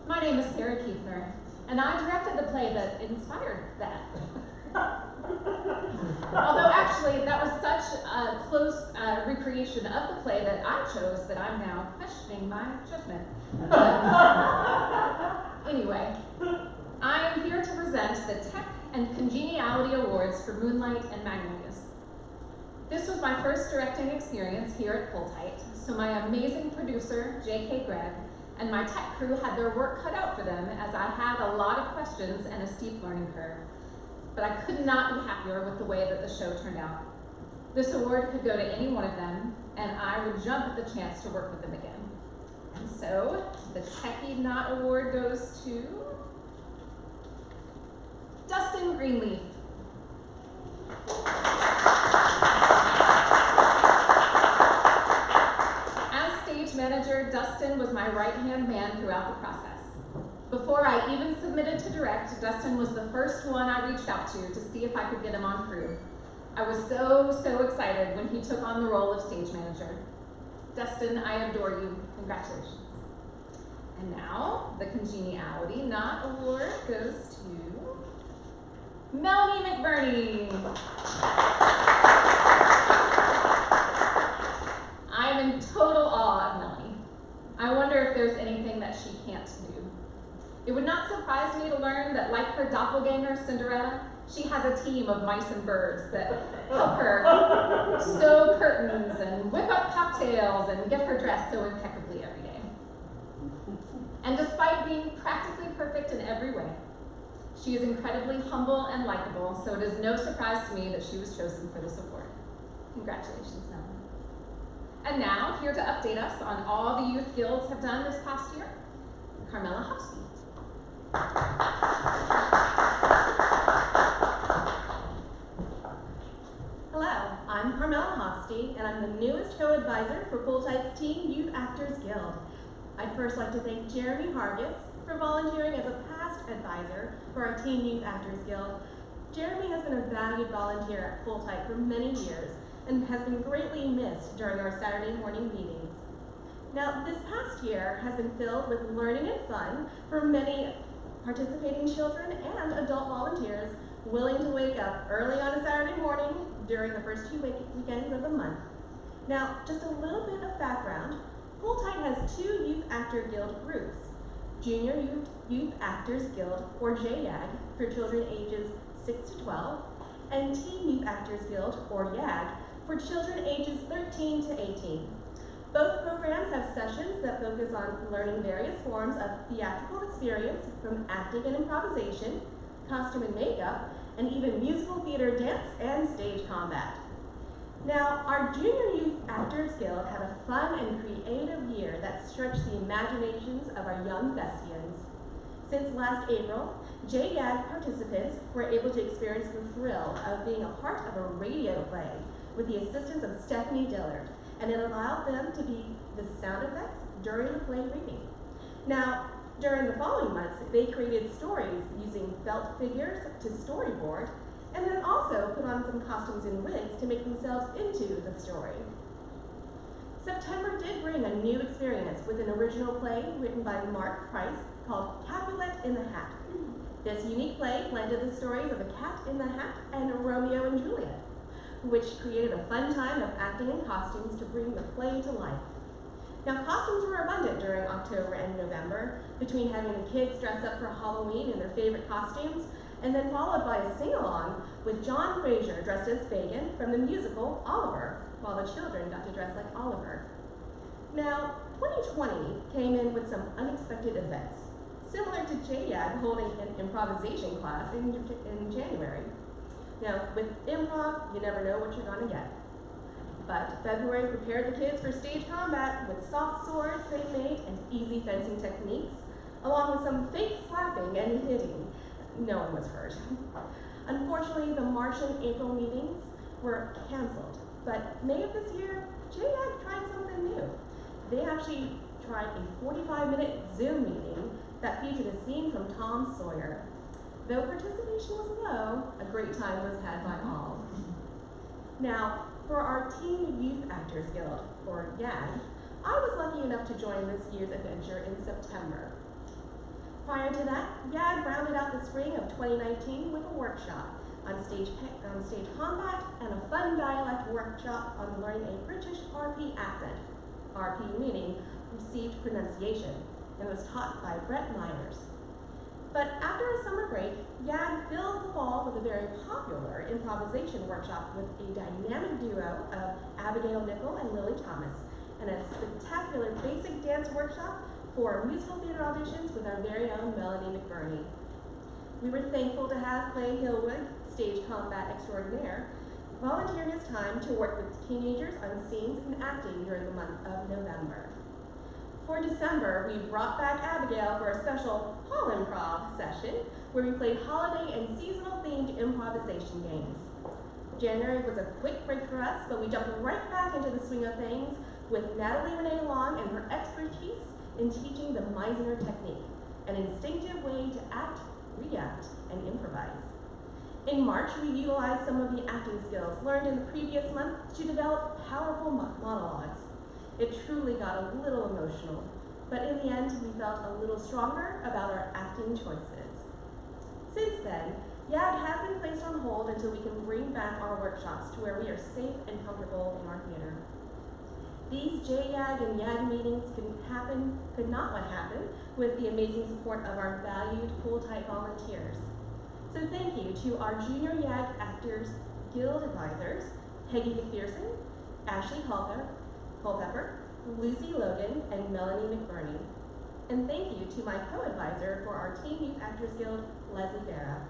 U: my name is Sarah Kiefner, and I directed the play that inspired that. Although actually, that was such a close recreation of the play that I chose that I'm now questioning my judgment. Anyway, I am here to present the Tech and Congeniality Awards for Moonlight and Magnolias. This was my first directing experience here at Pull Tight, so my amazing producer, J.K. Gregg, and my tech crew had their work cut out for them as I had a lot of questions and a steep learning curve. But I could not be happier with the way that the show turned out. This award could go to any one of them, and I would jump at the chance to work with them again. And so, the Techie Not Award goes to Dustin Greenleaf. As stage manager, Dustin was my right-hand man throughout the process. Before I even submitted to direct, Dustin was the first one I reached out to see if I could get him on crew. I was so excited when he took on the role of stage manager. Dustin, I adore you. Congratulations. And now, the Congeniality Not Award goes to Melanie McBurney. I'm in total awe of Melanie. I wonder if there's anything that she can't do. It would not surprise me to learn that, like her doppelganger, Cinderella, she has a team of mice and birds that help her sew curtains and whip up cocktails and get her dressed so impeccably every day. And despite being practically perfect in every way, she is incredibly humble and likable, so it is no surprise to me that she was chosen for this award. Congratulations, Melanie. And now, here to update us on all the youth guilds have done this past year, Carmela Hofsky.
V: Hello, I'm Carmela Hofsky, and I'm the newest co-advisor for Pull Tight's Teen Youth Actors Guild. I'd first like to thank Jeremy Hargis for volunteering as a past advisor for our Teen Youth Actors Guild. Jeremy has been a valued volunteer at Pull Tight for many years and has been greatly missed during our Saturday morning meetings. Now, this past year has been filled with learning and fun for many participating children and adult volunteers willing to wake up early on a Saturday morning during the first 2 weekends of the month. Now, just a little bit of background. Pull Tight has 2 Youth Actor Guild groups, Junior Youth Actors Guild, or JYAG, for children ages 6 to 12, and Teen Youth Actors Guild, or YAG, for children ages 13 to 18. Both programs have sessions that focus on learning various forms of theatrical experience, from acting and improvisation, costume and makeup, and even musical theater, dance, and stage combat. Now, our Junior Youth Actors Guild had a fun and creative year that stretched the imaginations of our young thespians. Since last April, JYAG participants were able to experience the thrill of being a part of a radio play with the assistance of Stephanie Dillard, and it allowed them to be the sound effects during the play reading. Now, during the following months, they created stories using felt figures to storyboard, and then also put on some costumes and wigs to make themselves into the story. September did bring a new experience with an original play written by Mark Price called Capulet in the Hat. This unique play blended the stories of A Cat in the Hat and Romeo and Juliet, which created a fun time of acting in costumes to bring the play to life. Now, costumes were abundant during October and November, between having the kids dress up for Halloween in their favorite costumes, and then followed by a sing-along with John Fraser dressed as Fagin from the musical Oliver, while the children got to dress like Oliver. Now, 2020 came in with some unexpected events. similar to JYAG holding an improvisation class in January. Now, with improv, you never know what you're going to get. But February prepared the kids for stage combat with soft swords they made and easy fencing techniques, along with some fake slapping and hitting. No one was hurt. Unfortunately, the March and April meetings were canceled, but May of this year, JYAG tried something new. They actually tried a 45-minute Zoom meeting that featured a scene from Tom Sawyer. Though participation was low, a great time was had by all. Now, for our Teen Youth Actors Guild, or YAG, I was lucky enough to join this year's adventure in September. Prior to that, YAG rounded out the spring of 2019 with a workshop on stage combat and a fun dialect workshop on learning a British RP accent, RP meaning received pronunciation, and was taught by Brett Myers. But after a summer break, YAG filled the fall with a very popular improvisation workshop with a dynamic duo of Abigail Nickel and Lily Thomas, and a spectacular basic dance workshop for musical theater auditions with our very own Melanie McBurney. We were thankful to have Clay Hillwood, stage combat extraordinaire, volunteer his time to work with teenagers on scenes and acting during the month of November. For December, we brought back Abigail for a special Hall Improv session where we played holiday and seasonal themed improvisation games. January was a quick break for us, but we jumped right back into the swing of things with Natalie Renee Long and her expertise in teaching the Meisner technique, an instinctive way to act, react, and improvise. In March, we utilized some of the acting skills learned in the previous month to develop powerful monologues. It truly got a little emotional, but in the end, we felt a little stronger about our acting choices. Since then, YAG has been placed on hold until we can bring back our workshops to where we are safe and comfortable in our theater. These JYAG and YAG meetings could not happen with the amazing support of our valued full-time volunteers. So thank you to our Junior YAG Actors Guild advisors, Peggy McPherson, Ashley Culpepper, Lucy Logan, and Melanie McBurney. And thank you to my co-advisor for our Teen Youth Actors Guild, Leslie Vera.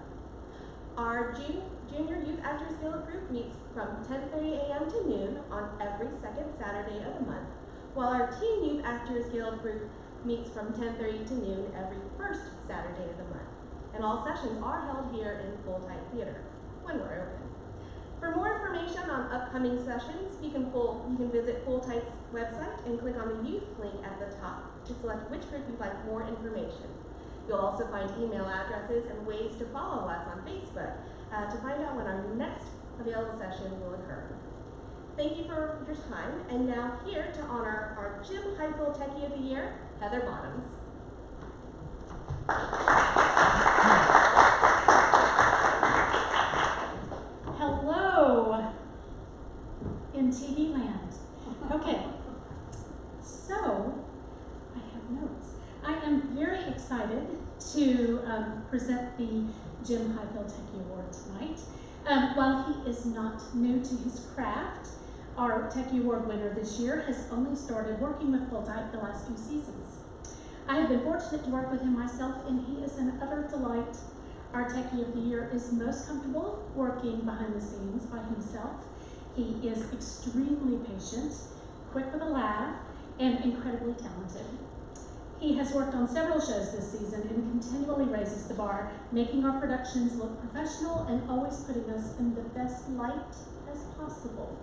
V: Our Junior Youth Actors Guild group meets from 10:30 a.m. to noon on every second Saturday of the month, while our Teen Youth Actors Guild group meets from 10:30 to noon every first Saturday of the month. And all sessions are held here in Full Tight Theater when we're open. For more information on upcoming sessions, you can visit Full Tight's website and click on the youth link at the top to select which group you'd like more information. You'll also find email addresses and ways to follow us on Facebook to find out when our next available session will occur. Thank you for your time, and now here to honor our Jim Heifel Techie of the Year, Heather Bottoms.
O: Hello in TV land. Okay, so I have notes. I am very excited to present the Jim Heifel Techie Award tonight. While he is not new to his craft, our Techie Award winner this year has only started working with Full Tight the last few seasons. I have been fortunate to work with him myself, and he is an utter delight. Our Techie of the Year is most comfortable working behind the scenes by himself. He is extremely patient, quick with a laugh, and incredibly talented. He has worked on several shows this season and continually raises the bar, making our productions look professional and always putting us in the best light as possible.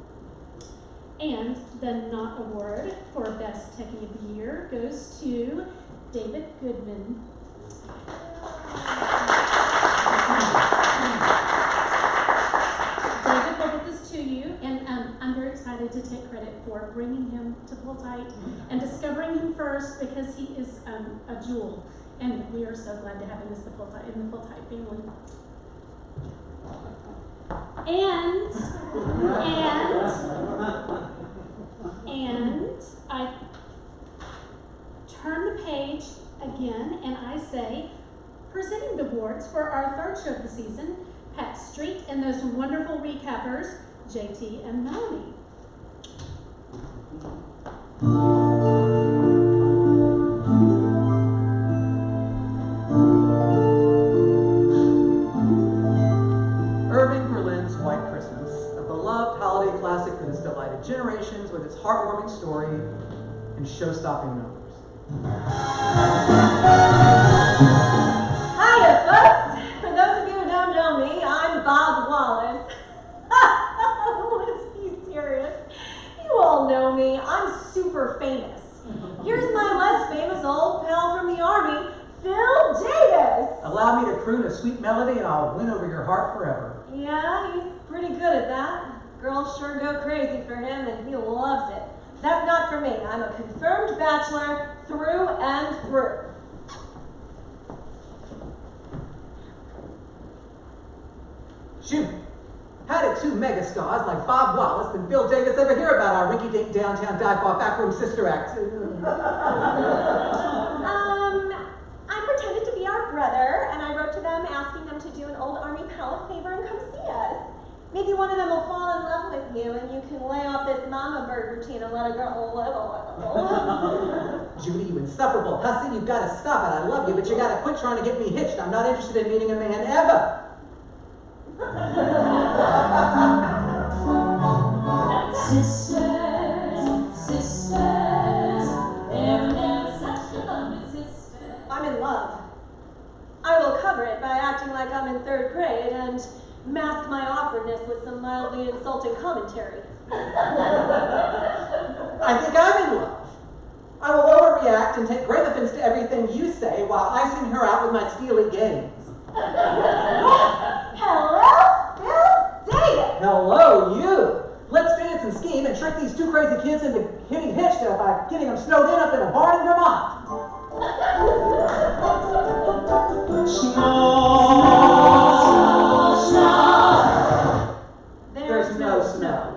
O: And the Not Award for Best Techie of the Year goes to David Goodman. David will get this to you, and I'm very excited to take credit for bringing him to Full Tight and discovering him first, because he is a jewel, and we are so glad to have him as in the Full Tight family. And I turn the page again, and I say, presenting the awards for our third show of the season, Pat Street and those wonderful recappers, JT and Melanie.
H: delighted generations with its heartwarming story and show-stopping numbers.
I: Hiya, folks! For those of you who don't know me, I'm Bob Wallace. Let's be serious. You all know me. I'm super famous. Here's my less famous old pal from the Army, Phil Davis.
H: Allow me to croon a sweet melody and I'll win over your heart forever.
I: Yeah, he's pretty good at that. Girls sure go crazy for him and he loves it. That's not for me. I'm a confirmed bachelor through and through.
H: Shoot. How did two megastars like Bob Wallace and Bill Davis ever hear about our rinky-dink downtown dive-bar backroom sister act?
I: I pretended to be our brother, and I wrote to them asking them to do an old Army pal a favor and come see us. Maybe one of them will fall in love with you, and you can lay off this mama bird routine and let a girl live a little.
H: Judy, you insufferable hussy, you've got to stop it. I love you, but you got to quit trying to get me hitched. I'm not interested in meeting a man ever.
I: Sisters, they're never such a lovely sister. I'm in love. I will cover it by acting like I'm in third grade and mask my awkwardness with some mildly insulting commentary.
H: I think I'm in love. I will overreact and take great offense to everything you say while icing her out with my steely gaze.
I: Hello, Bill Davis!
H: Hello, you! Let's dance and scheme and trick these two crazy kids into getting hitched by getting them snowed in up in a barn in Vermont. Snow. There's no snow.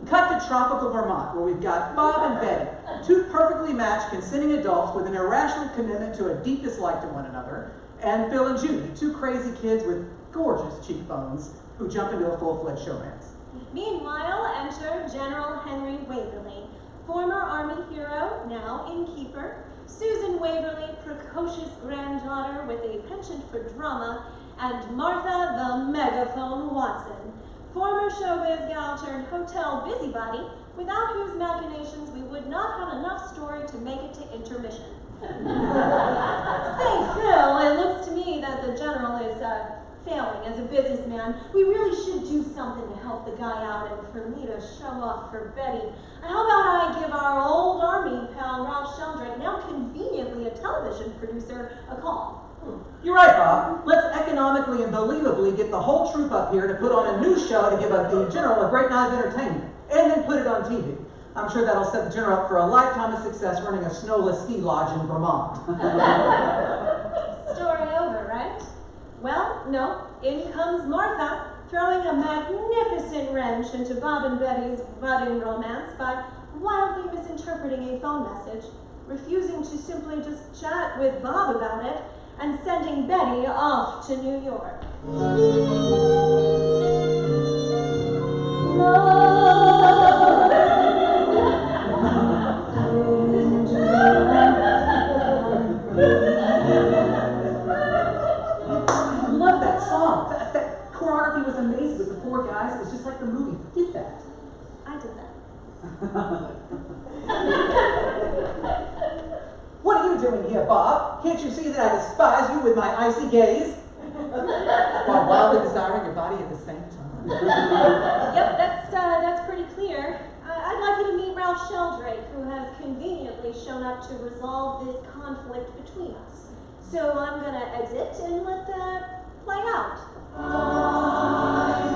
H: Cut to tropical Vermont, where we've got Bob and Betty, two perfectly matched consenting adults with an irrational commitment to a deep dislike to one another, and Phil and Judy, two crazy kids with gorgeous cheekbones who jump into a full-fledged showmance.
I: Meanwhile, enter General Henry Waverly, former Army hero, now innkeeper, Susan Waverly, precocious granddaughter with a penchant for drama, and Martha the Megaphone Watson, former showbiz gal turned hotel busybody, without whose machinations we would not have enough story to make it to intermission. Say, Phil, it looks to me that the General is failing as a businessman. We really should do something to help the guy out and for me to show off for Betty. And how about I give our old Army pal Ralph Sheldrake, now conveniently a television producer, a call?
H: You're right, Bob. Let's economically and believably get the whole troop up here to put on a new show to give the General a great night of entertainment, and then put it on TV. I'm sure that'll set the General up for a lifetime of success running a snowless ski lodge in Vermont.
I: Story over, right? Well, no. In comes Martha, throwing a magnificent wrench into Bob and Betty's budding romance by wildly misinterpreting a phone message, refusing to simply just chat with Bob about it, and sending Betty off to New York.
H: Love that song. That choreography was amazing with the four guys. It was just like the movie. Who did that?
I: I did that.
H: What are you doing here, Bob? Can't you see that I despise you with my icy gaze? While wildly desiring your body at the same time.
I: Yep, that's pretty clear. I'd like you to meet Ralph Sheldrake, who has conveniently shown up to resolve this conflict between us. So I'm gonna exit and let that play out.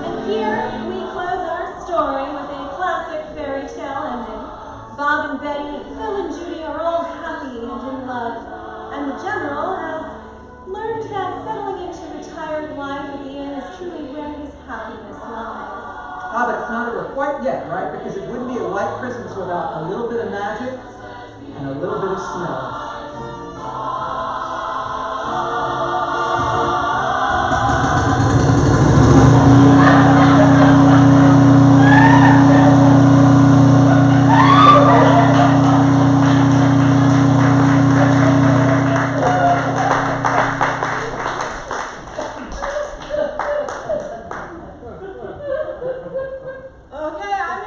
I: And here we close our story with a classic fairy tale ending. Bob and Betty, Phil and Judy are all happy and in love, and the General has learned that settling into retired life at the inn is truly where his happiness lies.
H: Ah, but it's not over quite yet, right? Because it wouldn't be a white Christmas without a little bit of magic and a little bit of snow.
I: Okay, I'm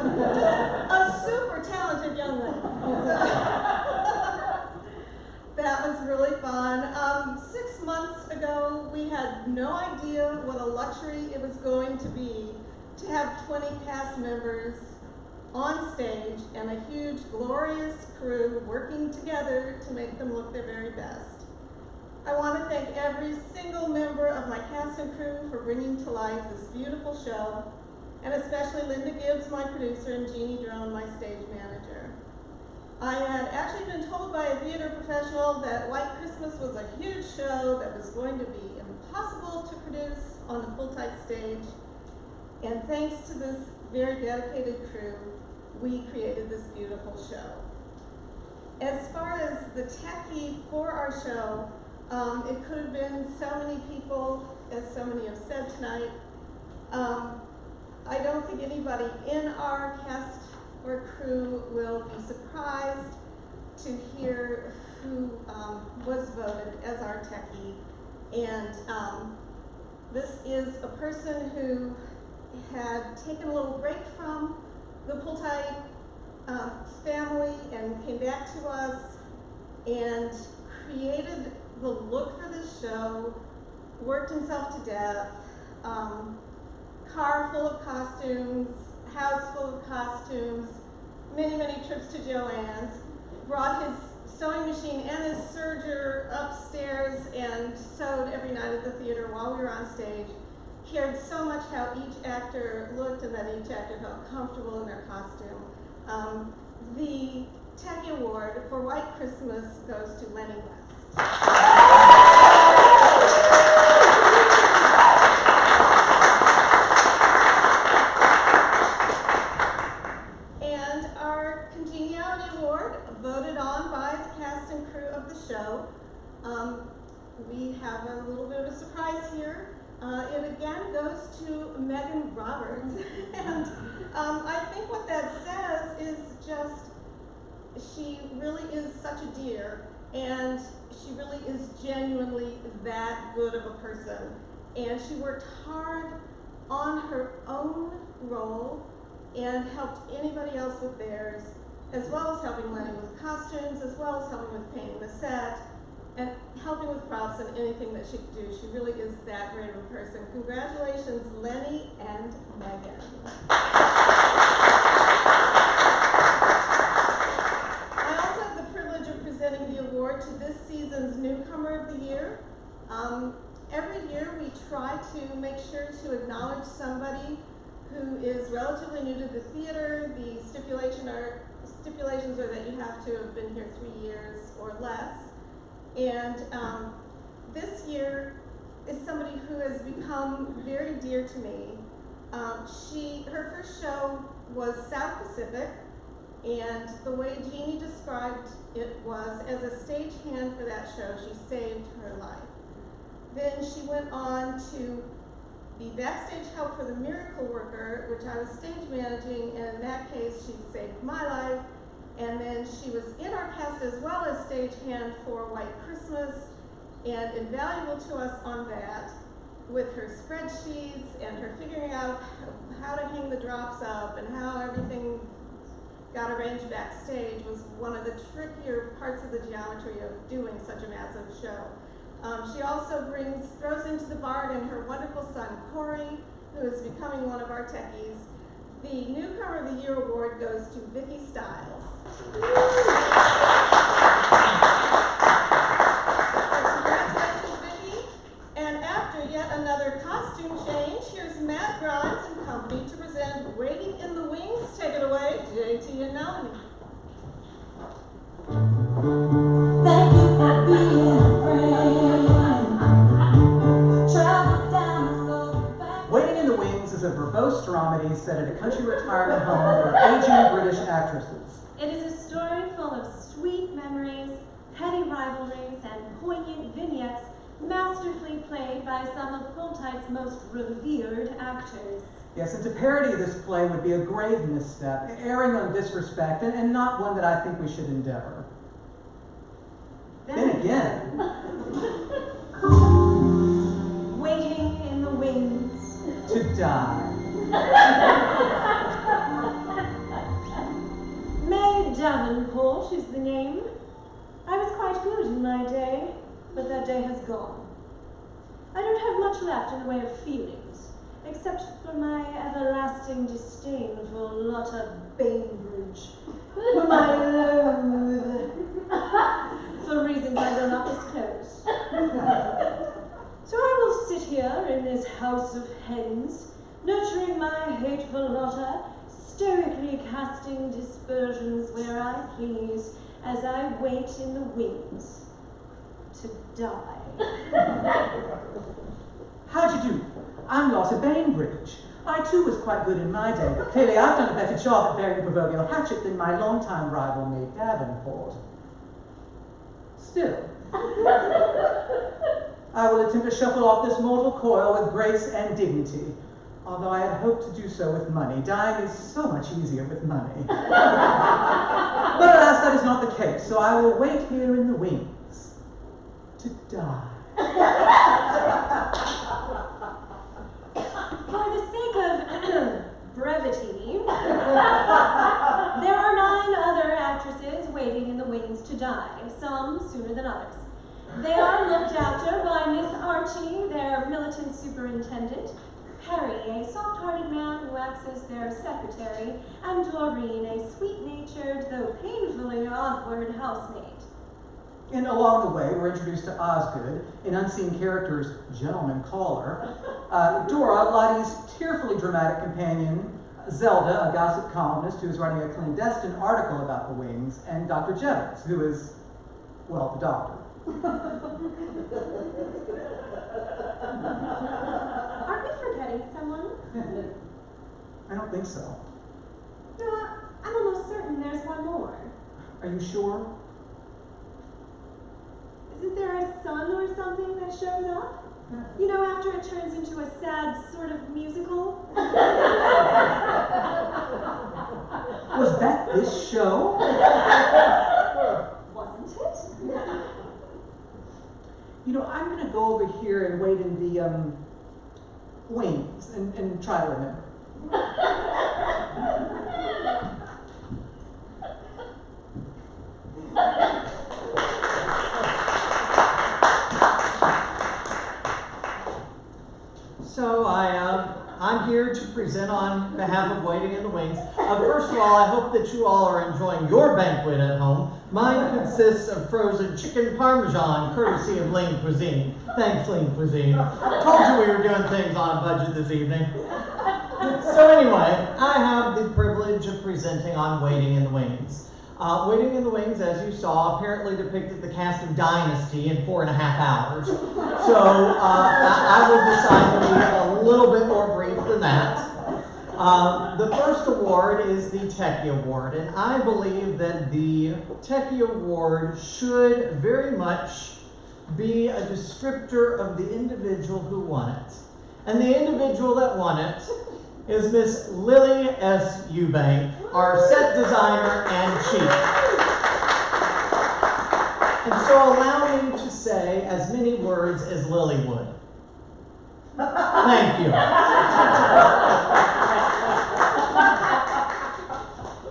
V: a super talented young lady. That was really fun. 6 months ago, we had no idea what a luxury it was going to be to have 20 cast members on stage and a huge, glorious crew working together to make them look their very best. I want to thank every single member of my cast and crew for bringing to life this beautiful show, and especially Linda Gibbs, my producer, and Jeannie Drone, my stage manager. I had actually been told by a theater professional that White Christmas was a huge show that was going to be impossible to produce on the full-type stage, and thanks to this very dedicated crew, we created this beautiful show. As far as the techie for our show, it could have been so many people, as so many have said tonight. I don't think anybody in our cast or crew will be surprised to hear who was voted as our techie. And this is a person who had taken a little break from the Pull-Type family and came back to us and created the look for this show, worked himself to death, car full of costumes, house full of costumes, many, many trips to Joann's, brought his sewing machine and his serger upstairs and sewed every night at the theater while we were on stage, cared so much how each actor looked and that each actor felt comfortable in their costume. The Techie Award for White Christmas goes to Lenny West. And our Congeniality Award, voted on by the cast and crew of the show. We have a little bit of a surprise here. It again goes to Megan Roberts. And I think what that says is just, she really is such a dear, and she really is genuinely that good of a person. And she worked hard on her own role and helped anybody else with theirs, as well as helping Lenny with costumes, as well as helping with painting the set, and helping with props and anything that she could do. She really is that great of a person. Congratulations, Lenny and Megan. I also have the privilege of presenting the award to this season's Newcomer of the Year. Every year we try to make sure to acknowledge somebody who is relatively new to the theater. The stipulations are that you have to have been here 3 years or less. And this year is somebody who has become very dear to me. Her first show was South Pacific, and the way Jeannie described it was, as a stagehand for that show, she saved her life. Then she went on to be backstage help for The Miracle Worker, which I was stage managing, and in that case she saved my life. And then she was in our cast as well as stagehand for White Christmas, and invaluable to us on that, with her spreadsheets and her figuring out how to hang the drops up and how everything got arranged backstage was one of the trickier parts of the geometry of doing such a massive show. She also throws into the bargain her wonderful son, Corey, who is becoming one of our techies. The Newcomer of the Year award goes to Vicki Stiles. Congratulations, Vicki. And after yet another costume change, here's Matt Grimes and company to present Waiting in the Wings. Take it away, JT and Melanie.
A: Thank you for being a friend. Travel down the road.
H: Waiting in the Wings is a verbose dramedy set at a country retirement home for aging British actresses.
I: It is a story full of sweet memories, petty rivalries, and poignant vignettes masterfully played by some of Pull-Type's most revered actors.
H: Yes, and to parody this play would be a grave misstep, erring on disrespect, and not one that I think we should endeavor. Then again.
I: Waiting in the wings.
H: To die.
I: Davenport is the name. I was quite good in my day, but that day has gone. I don't have much left in the way of feelings, except for my everlasting disdain for Lotta Bainbridge, whom I loathe, for reasons I will not disclose. So I will sit here in this house of hens, nurturing my hateful Lotta, stoically casting dispersions where I please, as I wait in the wings to die.
H: How'd you do? I'm Lotta Bainbridge. I too was quite good in my day, but clearly I've done a better job at bearing the proverbial hatchet than my longtime rival, Maid Davenport. Still, I will attempt to shuffle off this mortal coil with grace and dignity, although I had hoped to do so with money. Dying is so much easier with money. But alas, that is not the case, so I will wait here in the wings to die.
I: For the sake of brevity, there are 9 other actresses waiting in the wings to die, some sooner than others. They are looked after by Miss Archie, their militant superintendent, Harry, a soft-hearted man who acts as their secretary, and Doreen, a sweet-natured, though painfully awkward housemaid.
H: And along the way, we're introduced to Osgood, an unseen character's gentleman caller, Dora, Lottie's tearfully dramatic companion, Zelda, a gossip columnist who's writing a clandestine article about the wings, and Dr. Jevons, who is, well, the doctor.
I: Aren't we forgetting someone?
H: I don't think so.
I: No, I'm almost certain there's one more.
H: Are you sure?
I: Isn't there a sun or something that shows up? You know, after it turns into a sad sort of musical?
H: Was that this show?
I: Wasn't it?
H: You know, I'm going to go over here and wait in the wings and try to remember.
E: So I'm here to present on behalf of Waiting in the Wings. First of all, I hope that you all are enjoying your banquet at home. Mine consists of frozen chicken parmesan, courtesy of Lean Cuisine. Thanks, Lean Cuisine. Told you we were doing things on a budget this evening. So anyway, I have the privilege of presenting on Waiting in the Wings. Waiting in the Wings, as you saw, apparently depicted the cast of Dynasty in 4.5 hours. So I will decide to be a little bit more brief than that. The first award is the Techie Award, and I believe that the Techie Award should very much be a descriptor of the individual who won it. And the individual that won it is Miss Lily S. Eubank, our set designer and chief. And so allow me to say as many words as Lily would. Thank you.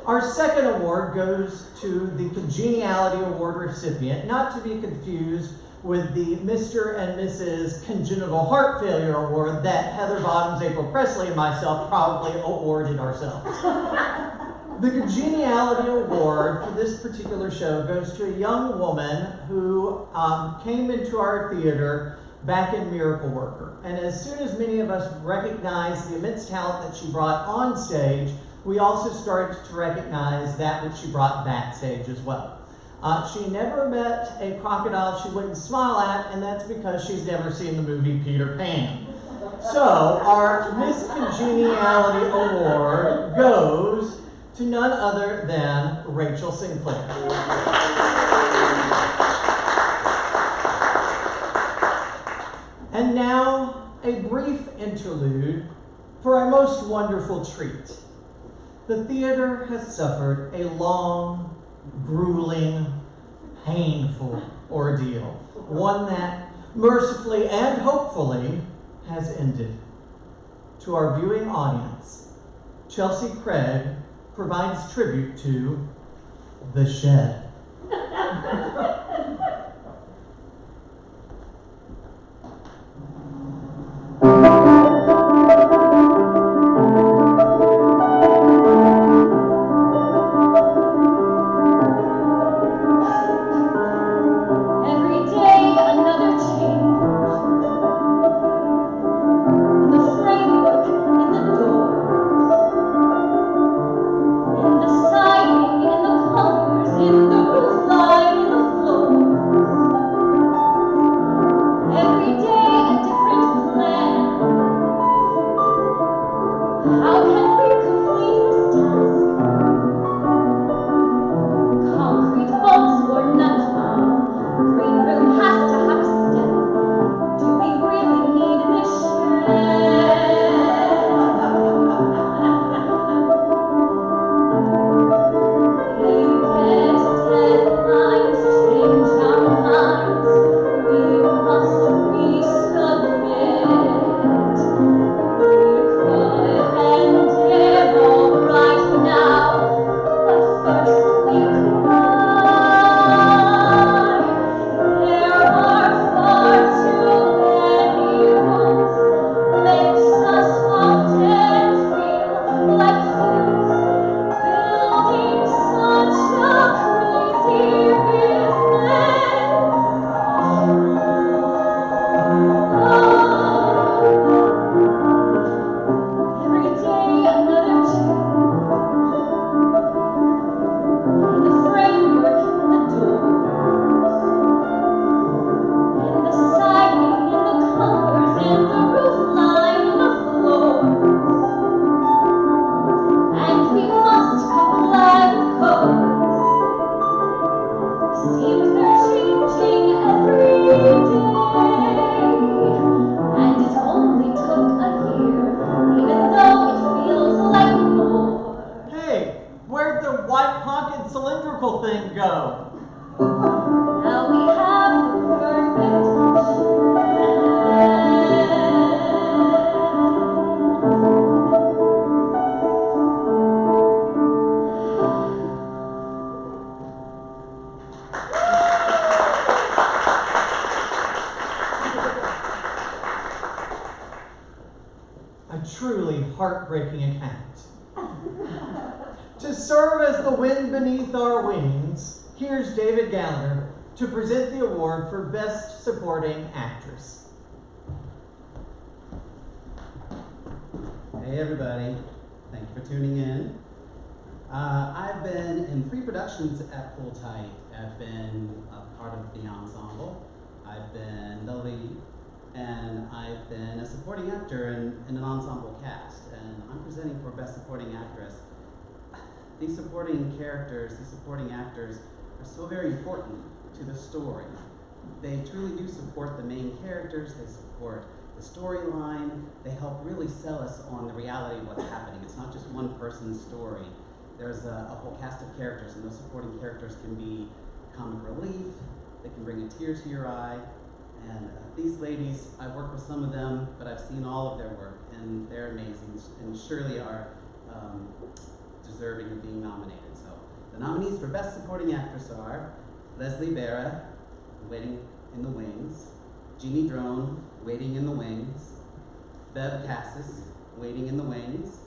E: Our second award goes to the Congeniality Award recipient, not to be confused with the Mr. and Mrs. Congenital Heart Failure Award that Heather Bottoms, April Presley, and myself probably awarded ourselves. The Congeniality Award for this particular show goes to a young woman who came into our theater back in Miracle Worker. And as soon as many of us recognized the immense talent that she brought on stage, we also started to recognize that which she brought backstage as well. She never met a crocodile she wouldn't smile at, and that's because she's never seen the movie Peter Pan. So our Miss Congeniality Award goes to none other than Rachel Sinclair. And now a brief interlude for a most wonderful treat. The theater has suffered a long, grueling, painful ordeal, one that mercifully and hopefully has ended. To our viewing audience, Chelsea Craig provides tribute to The Shed.
B: Every day another change in the framework, in the doors, in the siding, in the colors, in the roof line, in the floors. Every day a different plan. How can we complete this task? Concrete bolts or nut valve. Green room has to have a step. Do we really need this shed? We get deadlines, change our minds. We must resubmit. We could end it all right now, but first we cry. There are far too many rules, makes us often feel like fools, building such a crazy business. Every day another change in the framework, in the doors, in the siding, in the colors, in the roof line, in the floors. And we must comply with codes. Seems they're changing every day. And it only took a year, even though it feels like more.
E: Hey, where'd the white pocket cylindrical thing go?
B: Now we have the perfect
E: A truly heartbreaking account. To serve as the wind beneath our wings, here's David Gallagher to present the award for Best Supporting Actress.
D: Hey everybody, thank you for tuning in. I've been in 3 productions at Full Tight. I've been a part of the ensemble, I've been the lead, and I've been a supporting actor in an ensemble cast. And I'm presenting for Best Supporting Actress. These supporting characters, these supporting actors are so very important to the story. They truly do support the main characters, they support the storyline, they help really sell us on the reality of what's happening. It's not just one person's story. There's a whole cast of characters, and those supporting characters can be comic relief, they can bring a tear to your eye. And these ladies, I've worked with some of them, but I've seen all of their work, and they're amazing, and surely are deserving of being nominated. So the nominees for Best Supporting Actress are Leslie Barra, Waiting in the Wings; Jeannie Drone, Waiting in the Wings; Bev Cassis, Waiting in the Wings;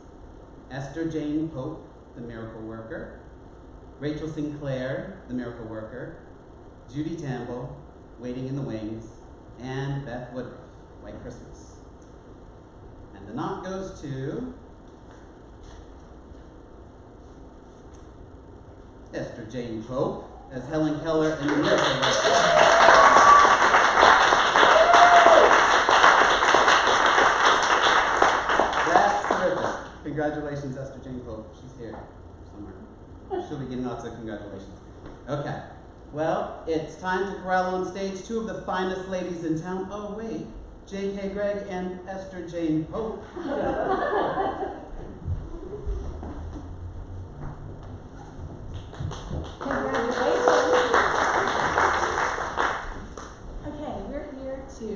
D: Esther Jane Pope, The Miracle Worker; Rachel Sinclair, The Miracle Worker; Judy Tamble, Waiting in the Wings; and Beth Woodruff, White Christmas. And the nod goes to Esther Jane Pope as Helen Keller in The Miracle Worker. That's terrific. Congratulations, Esther Jane Pope. She's here somewhere. She'll be getting lots of congratulations. Okay. Well, it's time to corral on stage 2 of the finest ladies in town. Oh, wait. J.K. Gregg and Esther Jane Pope.
V: Congratulations. Okay, we're here to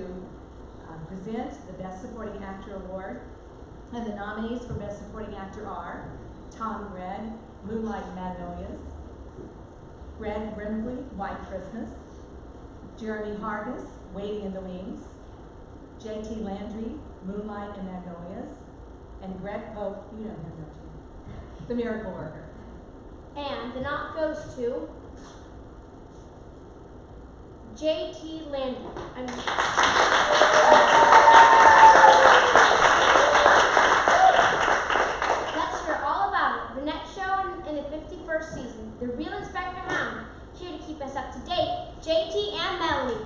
V: present the Best Supporting Actor Award. And the nominees for Best Supporting Actor are Tom Gregg, Moonlight Magnolias;
F: Greg Brimley, White Christmas, Jeremy Hargis, Waiting in the Wings, J.T. Landry, Moonlight and Magnolias, and Greg Pope, you know him, don't you? The Miracle Worker.
G: And the knot goes to J.T. Landry. Let's hear all about it. The next show in the 51st season, The Real Inspector Hound. Here to keep us up to date, J.T. and Melanie.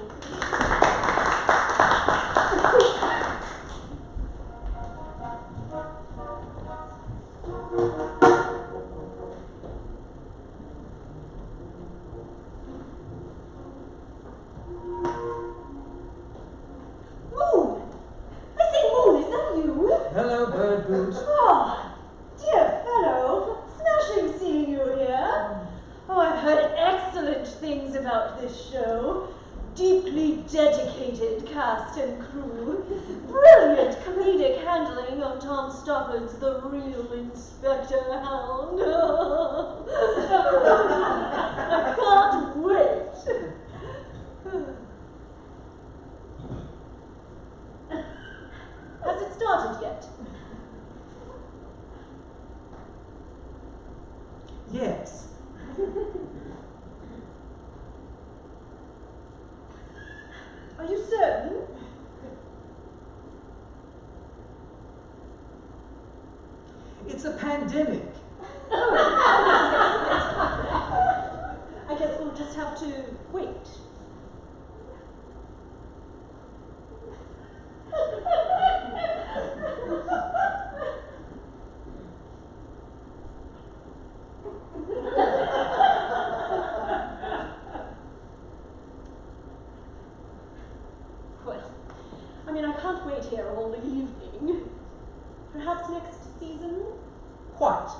I: Moon! I say, Moon, is that you?
H: Hello, Bird Boots.
I: Oh, dear fellow. Smashing seeing you here. Oh, I've heard excellent things about this show. Deeply dedicated cast and crew. Brilliant comedic handling of Tom Stoppard's The Real Inspector Hound. I can't wait. Has it started yet?
H: Yes.
I: Are you certain?
H: It's a pandemic.
I: Oh, I guess we'll just have to wait. Well, I mean, I can't wait here all the evening. Perhaps next season?
H: Quite.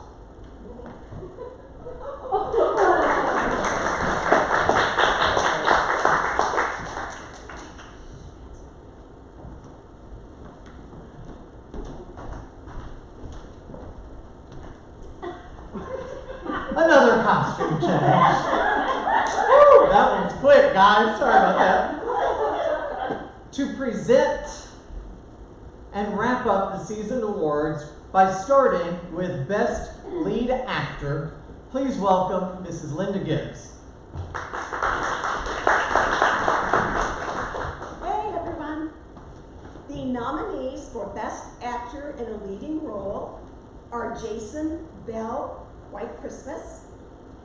E: Another costume change. Woo, that one's quick, guys. Sorry about that. To present and wrap up the season awards by starting with Best Lead Actor, please welcome Mrs. Linda Gibbs.
K: Hey everyone. The nominees for Best Actor in a Leading Role are Jason Bell, White Christmas,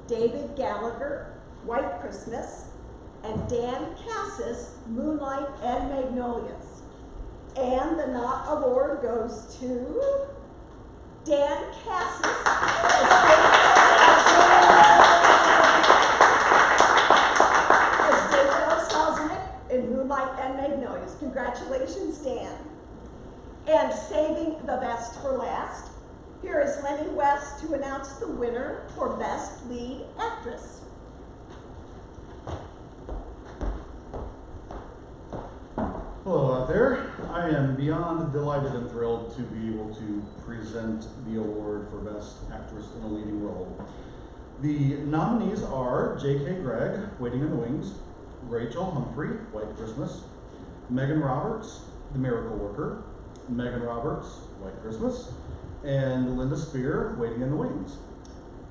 K: David Gallagher, White Christmas, and Dan Cassis, Moonlight and Magnolias. And the Knot Award goes to Dan Cassis as David Salznick in Moonlight and Magnolias. Congratulations, Dan. And saving the best for last, here is Lenny West to announce the winner for Best Lead Actress.
W: Hello out there. I am beyond delighted and thrilled to be able to present the award for Best Actress in a Leading Role. The nominees are J.K. Gregg, Waiting in the Wings, Rachel Humphrey, White Christmas, Megan Roberts, The Miracle Worker, Megan Roberts, White Christmas, and Linda Spear, Waiting in the Wings.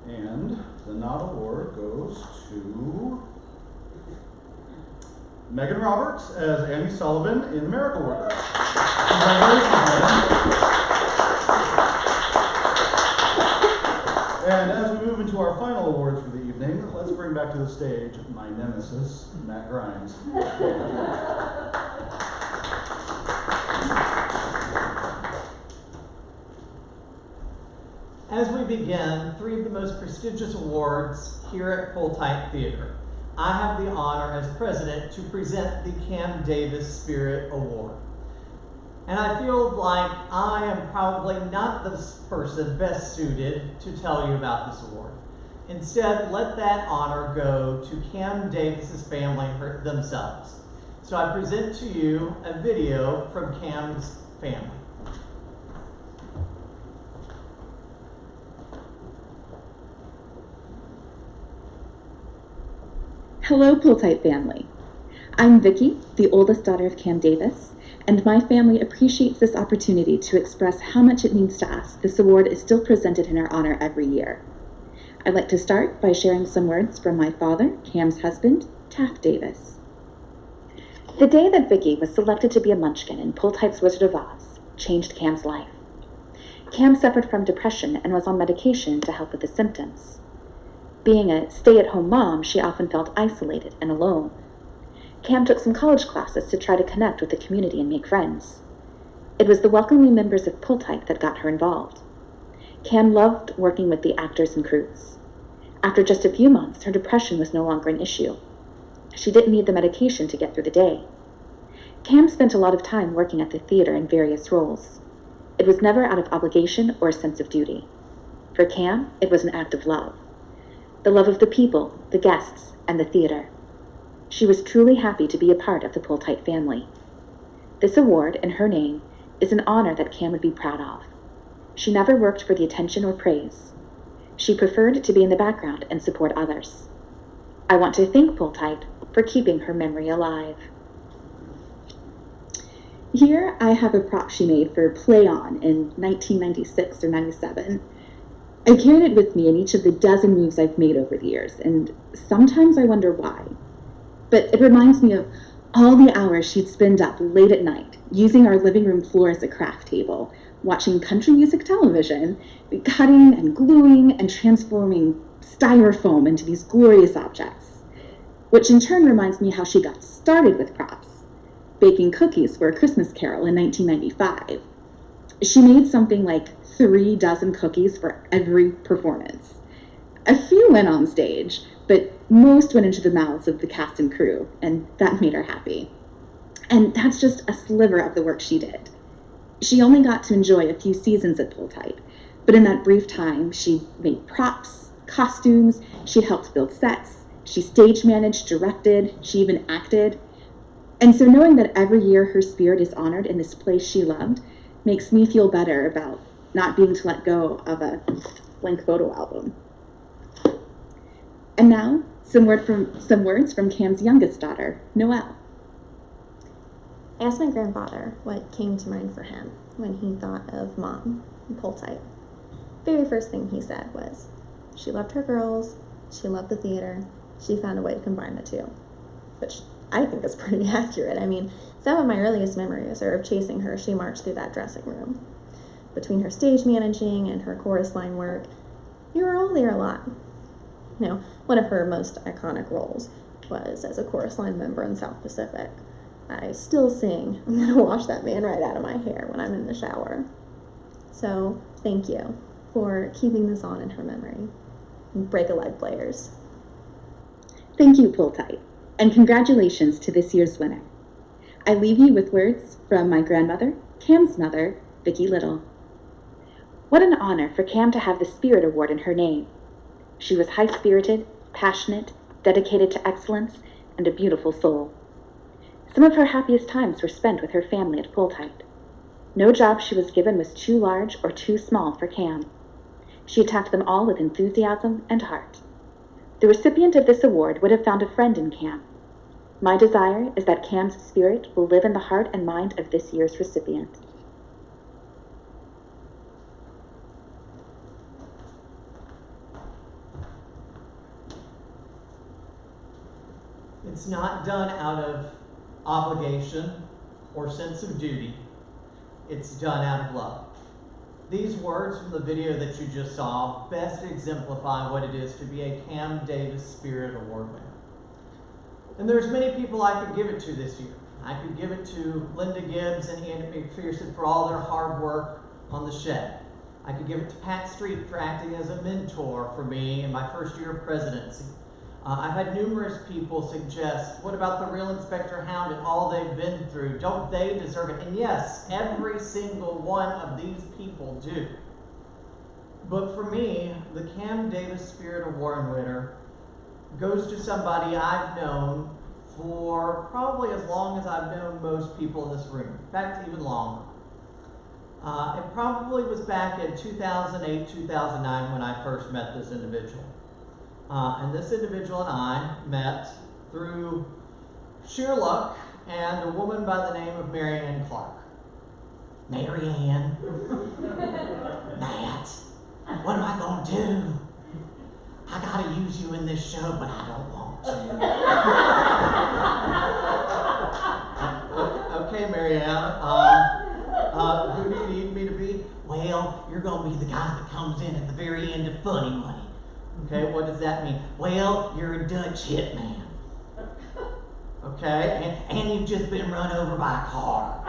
W: And the Knot Award goes to Megan Roberts as Annie Sullivan in The Miracle Worker. Congratulations, Megan. And as we move into our final awards for the evening, let's bring back to the stage my nemesis, Matt Grimes.
E: As we begin, three of the most prestigious awards here at Full Tight Theater, I have the honor as president to present the Cam Davis Spirit Award. And I feel like I am probably not the person best suited to tell you about this award. Instead, let that honor go to Cam Davis's family themselves. So I present to you a video from Cam's family.
L: Hello, Pooltight family. I'm Vicki, the oldest daughter of Cam Davis, and my family appreciates this opportunity to express how much it means to us this award is still presented in our honor every year. I'd like to start by sharing some words from my father, Cam's husband, Taft Davis. The day that Vicki was selected to be a Munchkin in Pooltight's Wizard of Oz changed Cam's life. Cam suffered from depression and was on medication to help with the symptoms. Being a stay-at-home mom, she often felt isolated and alone. Cam took some college classes to try to connect with the community and make friends. It was the welcoming members of Pooltight that got her involved. Cam loved working with the actors and crews. After just a few months, her depression was no longer an issue. She didn't need the medication to get through the day. Cam spent a lot of time working at the theater in various roles. It was never out of obligation or a sense of duty. For Cam, it was an act of love. The love of the people, the guests, and the theater. She was truly happy to be a part of the Pooltight family. This award, in her name, is an honor that Cam would be proud of. She never worked for the attention or praise. She preferred to be in the background and support others. I want to thank Pooltight for keeping her memory alive. Here I have a prop she made for Play On in 1996 or 97. I carried it with me in each of the dozen moves I've made over the years, and sometimes I wonder why. But it reminds me of all the hours she'd spend up late at night, using our living room floor as a craft table, watching country music television, cutting and gluing and transforming styrofoam into these glorious objects. Which in turn reminds me how she got started with props, baking cookies for A Christmas Carol in 1995. She made something like 3 dozen cookies for every performance. A few went on stage, but most went into the mouths of the cast and crew, and that made her happy. And that's just a sliver of the work she did. She only got to enjoy a few seasons at Pooltight, but in that brief time, she made props, costumes, she helped build sets, she stage managed, directed, she even acted. And so knowing that every year her spirit is honored in this place she loved makes me feel better about not being to let go of a blank photo album. And now, some words from Cam's youngest daughter, Noelle.
M: I asked my grandfather what came to mind for him when he thought of Mom and Pooltight. The very first thing he said was, she loved her girls, she loved the theater, she found a way to combine the two. Which I think is pretty accurate. I mean, some of my earliest memories are of chasing her as she marched through that dressing room. Between her stage managing and her chorus line work, we were all there a lot. You know, one of her most iconic roles was as a chorus line member in South Pacific. I still sing, I'm gonna wash that man right out of my hair when I'm in the shower. So, thank you for keeping this on in her memory. Break a leg, players.
L: Thank you, Pooltight, and congratulations to this year's winner. I leave you with words from my grandmother, Cam's mother, Vicki Little. What an honor for Cam to have the Spirit Award in her name. She was high-spirited, passionate, dedicated to excellence, and a beautiful soul. Some of her happiest times were spent with her family at Pooltight. No job she was given was too large or too small for Cam. She attacked them all with enthusiasm and heart. The recipient of this award would have found a friend in Cam. My desire is that Cam's spirit will live in the heart and mind of this year's recipient.
E: It's not done out of obligation or sense of duty. It's done out of love. These words from the video that you just saw best exemplify what it is to be a Cam Davis Spirit Award winner. And there's many people I could give it to this year. I could give it to Linda Gibbs and Andy McPherson for all their hard work on the shed. I could give it to Pat Street for acting as a mentor for me in my first year of presidency. I've had numerous people suggest, what about the real Inspector Hound and all they've been through? Don't they deserve it? And yes, every single one of these people do. But for me, the Cam Davis Spirit Award winner goes to somebody I've known for probably as long as I've known most people in this room. In fact, even longer. It probably was back in 2008, 2009 when I first met this individual. And this individual and I met through sheer luck and a woman by the name of Mary Ann Clark. Mary Ann, Matt, what am I gonna do? I gotta use you in this show, but I don't want to. Okay, Mary Ann, who do you need me to be? Well, you're gonna be the guy that comes in at the very end of Funny Money. Okay, what does that mean? Well, you're a Dutch hitman. Okay, and you've just been run over by a car.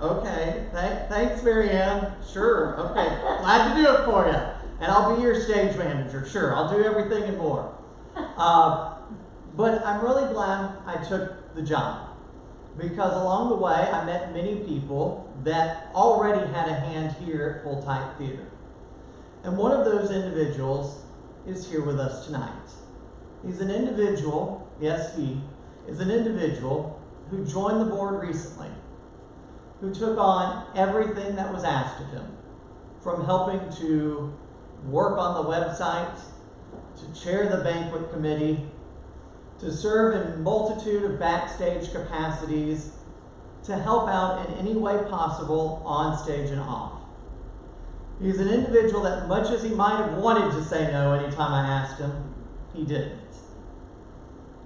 E: Okay, thanks, Mary Ann. Sure, okay, glad to do it for you. And I'll be your stage manager, sure, I'll do everything and more. But I'm really glad I took the job, because along the way I met many people that already had a hand here at Full Tight Theater. And one of those individuals is here with us tonight. He's an individual, yes, he is an individual who joined the board recently, who took on everything that was asked of him, from helping to work on the website, to chair the banquet committee, to serve in a multitude of backstage capacities, to help out in any way possible on stage and off. He's an individual that, much as he might have wanted to say no anytime I asked him, he didn't.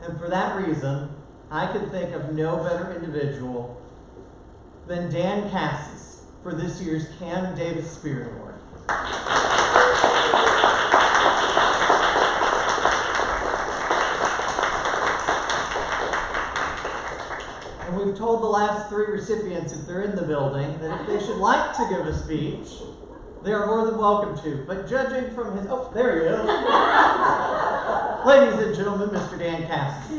E: And for that reason, I could think of no better individual than Dan Cassis for this year's Cam Davis Spirit Award. And we've told the last 3 recipients, if they're in the building, that if they should like to give a speech, they are more than welcome to. But judging from his, oh, there he is. Ladies and gentlemen, Mr. Dan Cassis.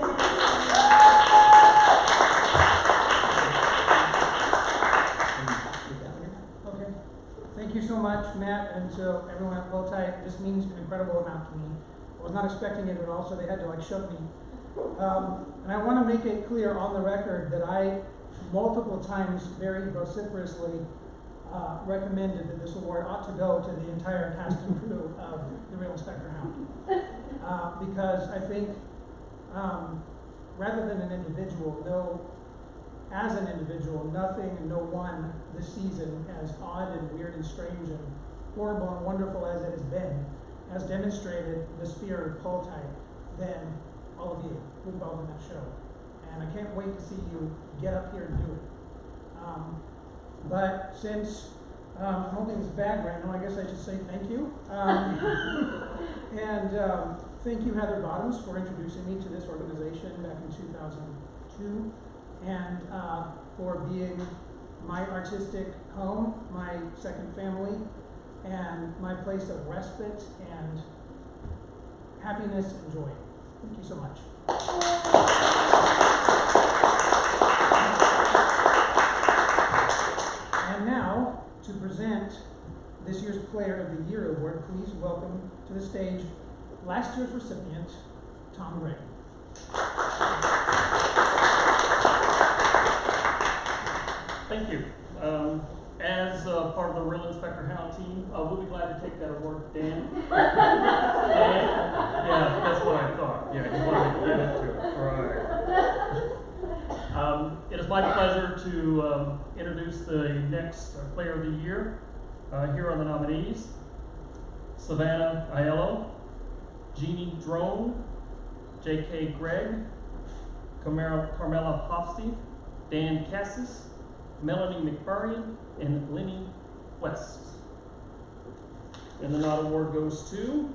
N: Okay. Thank you so much, Matt, and so everyone at Full Tight. This means an incredible amount to me. I was not expecting it at all, so they had to shove me. And I want to make it clear on the record that I multiple times very vociferously recommended that this award ought to go to the entire cast and crew of The Real Inspector Hound. Because I think, rather than an individual, as an individual, nothing and no one this season, as odd and weird and strange and horrible and wonderful as it has been, has demonstrated the spirit of Full Tight than all of you who involved in that show. And I can't wait to see you get up here and do it. But since I'm holding this bag right now, I guess I should say thank you. And thank you, Heather Bottoms, for introducing me to this organization back in 2002, and for being my artistic home, my second family, and my place of respite and happiness and joy. Thank you so much. And now, to present this year's Player of the Year Award, please welcome to the stage last year's recipient, Tom Gray.
P: Thank you. As part of the Real Inspector Hound team, we'll be glad to take that award, Dan. Yeah, that's what I thought. Yeah, you wanted to get into it. Right. It is my pleasure to introduce the next Player of the Year. Here are the nominees: Savannah Aiello, Jeannie Drone, J.K. Gregg, Carmela Hofstein, Dan Cassis, Melanie McBurry, and Lenny West. And the nod award goes to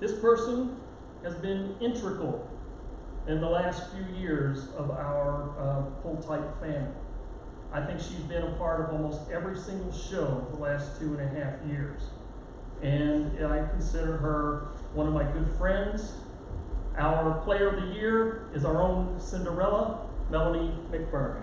P: this person has been integral in the last few years of our Full Tight family. I think she's been a part of almost every single show the last 2.5 years. And I consider her one of my good friends. Our Player of the Year is our own Cinderella, Melanie McBurry.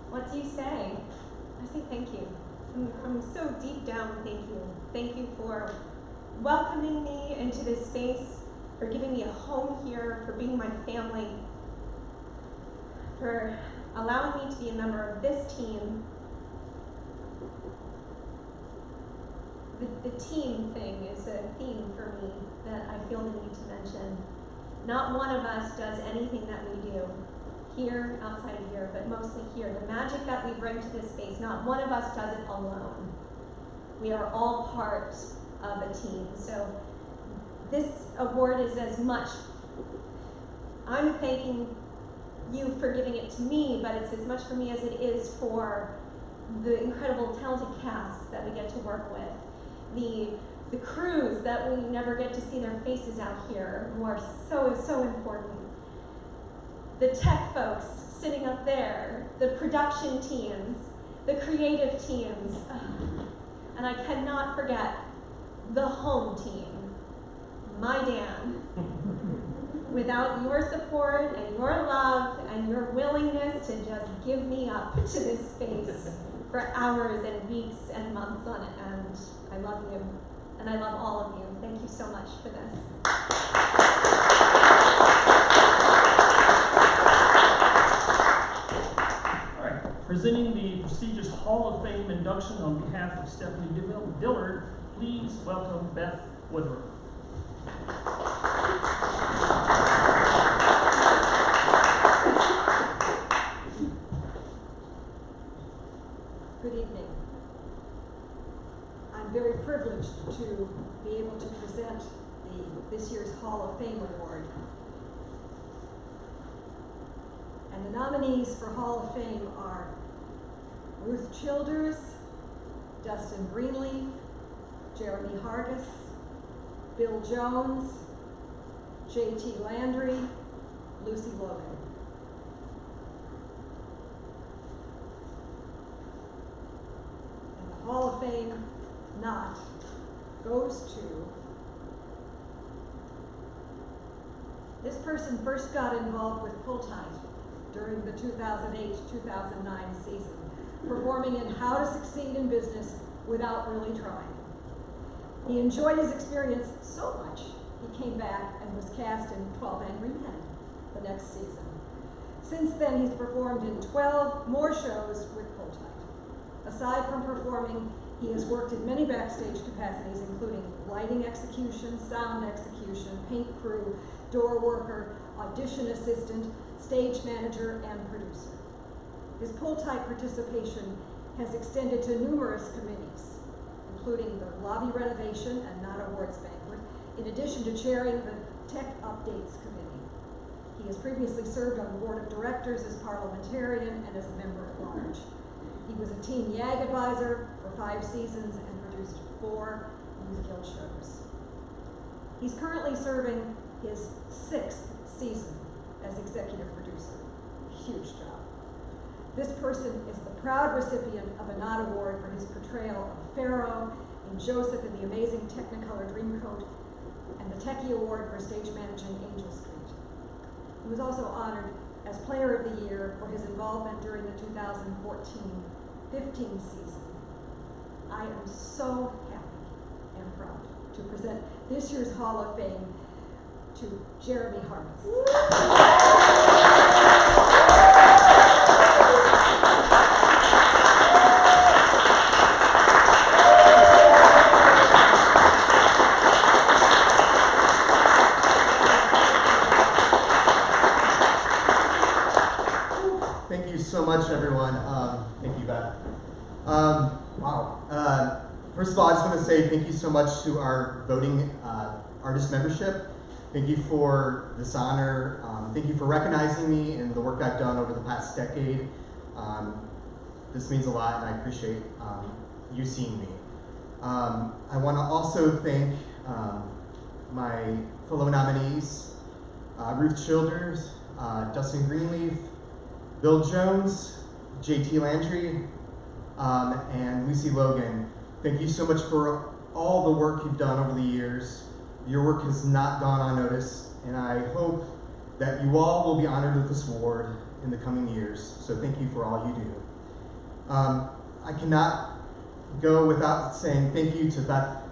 I: What do you say? I say thank you. From so deep down, thank you. Thank you for welcoming me into this space, for giving me a home here, for being my family, for allowing me to be a member of this team. The team thing is a theme for me that I feel the need to mention. Not one of us does anything that we do here, outside of here, but mostly here. The magic that we bring to this space, not one of us does it alone. We are all part of a team. So this award is as much, I'm thanking you for giving it to me, but it's as much for me as it is for the incredible talented cast that we get to work with. The crews that we never get to see their faces out here, who are so important. The tech folks sitting up there, the production teams, the creative teams, and I cannot forget the home team, my Dan. Without your support and your love and your willingness to just give me up to this space for hours and weeks and months on end, I love you, and I love all of you. Thank you so much for this.
P: Presenting the prestigious Hall of Fame induction on behalf of Stephanie Dillard, please welcome Beth Woodruff.
Q: Good evening. I'm very privileged to be able to present this year's Hall of Fame award. And the nominees for Hall of Fame are Ruth Childers, Dustin Greenleaf, Jeremy Hargis, Bill Jones, J.T. Landry, Lucy Logan. And the Hall of Fame nod goes to this person first got involved with Pull Tight during the 2008-2009 season, performing in How to Succeed in Business Without Really Trying. He enjoyed his experience so much, he came back and was cast in 12 Angry Men the next season. Since then, he's performed in 12 more shows with Pull Tight. Aside from performing, he has worked in many backstage capacities, including lighting execution, sound execution, paint crew, door worker, audition assistant, stage manager, and producer. His Pull Tight participation has extended to numerous committees, including the lobby renovation and not awards banquet, in addition to chairing the Tech Updates Committee. He has previously served on the board of directors as parliamentarian and as a member at large. He was a Teen YAG advisor for 5 seasons and produced 4 Youth Guild shows. He's currently serving his 6th season as executive producer. Huge job. This person is the proud recipient of a Nod Award for his portrayal of Pharaoh in Joseph in the Amazing Technicolor Dreamcoat, and the Techie Award for stage managing Angel Street. He was also honored as Player of the Year for his involvement during the 2014-15 season. I am so happy and proud to present this year's Hall of Fame to Jeremy Hargis.
R: Thank you so much, everyone. Thank you, Beth. Wow. First of all, I just want to say thank you so much to our voting artist membership. Thank you for this honor. Thank you for recognizing me and the work I've done over the past decade. This means a lot, and I appreciate you seeing me. I want to also thank my fellow nominees, Ruth Childers, Dustin Greenleaf, Bill Jones, J.T. Landry, and Lucy Logan. Thank you so much for all the work you've done over the years. Your work has not gone unnoticed, and I hope that you all will be honored with this award in the coming years, so thank you for all you do. I cannot go without saying thank you to Beth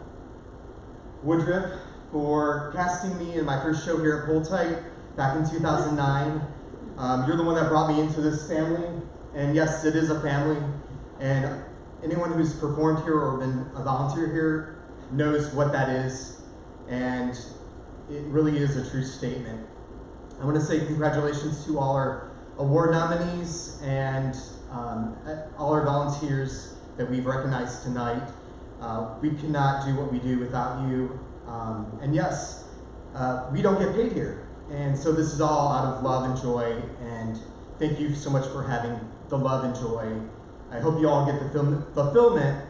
R: Woodruff for casting me in my first show here at Poltite back in 2009. You're the one that brought me into this family, and yes, it is a family, and anyone who's performed here or been a volunteer here knows what that is, and it really is a true statement. I want to say congratulations to all our award nominees and all our volunteers that we've recognized tonight. We cannot do what we do without you. And yes, we don't get paid here. And so this is all out of love and joy. And thank you so much for having the love and joy. I hope you all get the fulfillment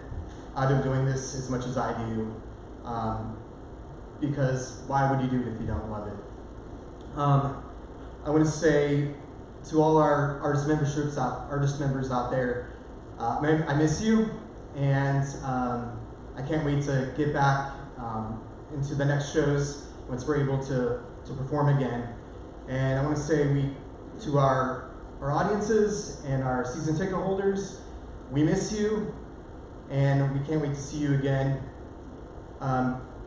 R: out of doing this as much as I do. Because why would you do it if you don't love it? I want to say to all our artist members out there, I miss you, and I can't wait to get back into the next shows once we're able to perform again. And I want to say to our audiences and our season ticket holders, we miss you, and we can't wait to see you again.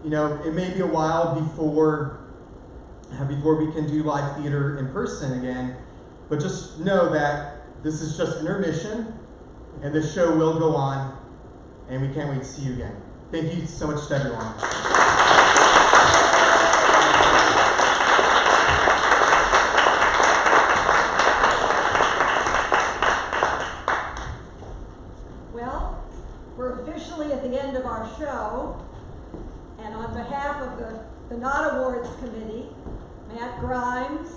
R: You know, it may be a while before we can do live theater in person again, but just know that this is just intermission, and the show will go on, and we can't wait to see you again. Thank you so much to everyone.
Q: Well, we're officially at the end of our show, and on behalf of the Not Awards Committee, Matt Grimes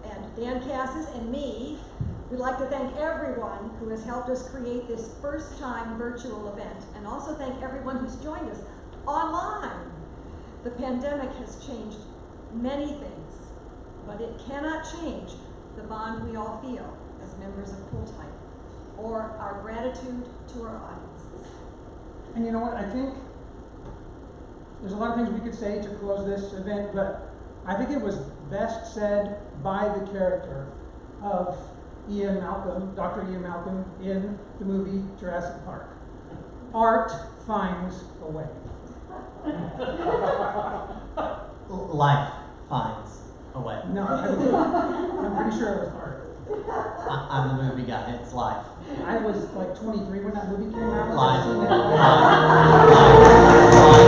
Q: and Dan Cassis and me, we'd like to thank everyone who has helped us create this first-time virtual event, and also thank everyone who's joined us online. The pandemic has changed many things, but it cannot change the bond we all feel as members of Poltite, or our gratitude to our audiences.
N: And you know what, I think there's a lot of things we could say to close this event, but I think it was best said by the character of Ian Malcolm, Dr. Ian Malcolm, in the movie Jurassic Park. Art finds a way.
E: Life finds a way.
N: No, I'm pretty sure it was art.
E: I'm the movie guy, it's life.
N: I was like 23 when that movie came out.
E: Life.
N: I've seen it.
E: Life.